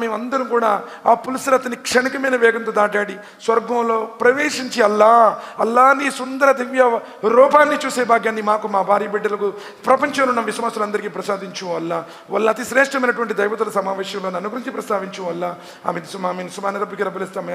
మేమందరం కూడా ఆ పులుసరతని క్షణికమైన వేగంతో దాటాడి స్వర్గంలో ప్రవేశించి అల్లా నీ సుందర దివ్య రూపాన్ని చూసే భాగ్యాన్ని మాకు, మా భార్య బిడ్డలకు, ప్రపంచంలో ఉన్న విశ్వాసులందరికీ ప్రసాదించు. అతి శ్రేష్టమైనటువంటి దైవతల సమావేశంలో నన్ను గురించి ప్రస్తావించు. ఆమె సుమామిన్ సుమాన రబ్బిక రబ్బిల్ ఇస్తాం.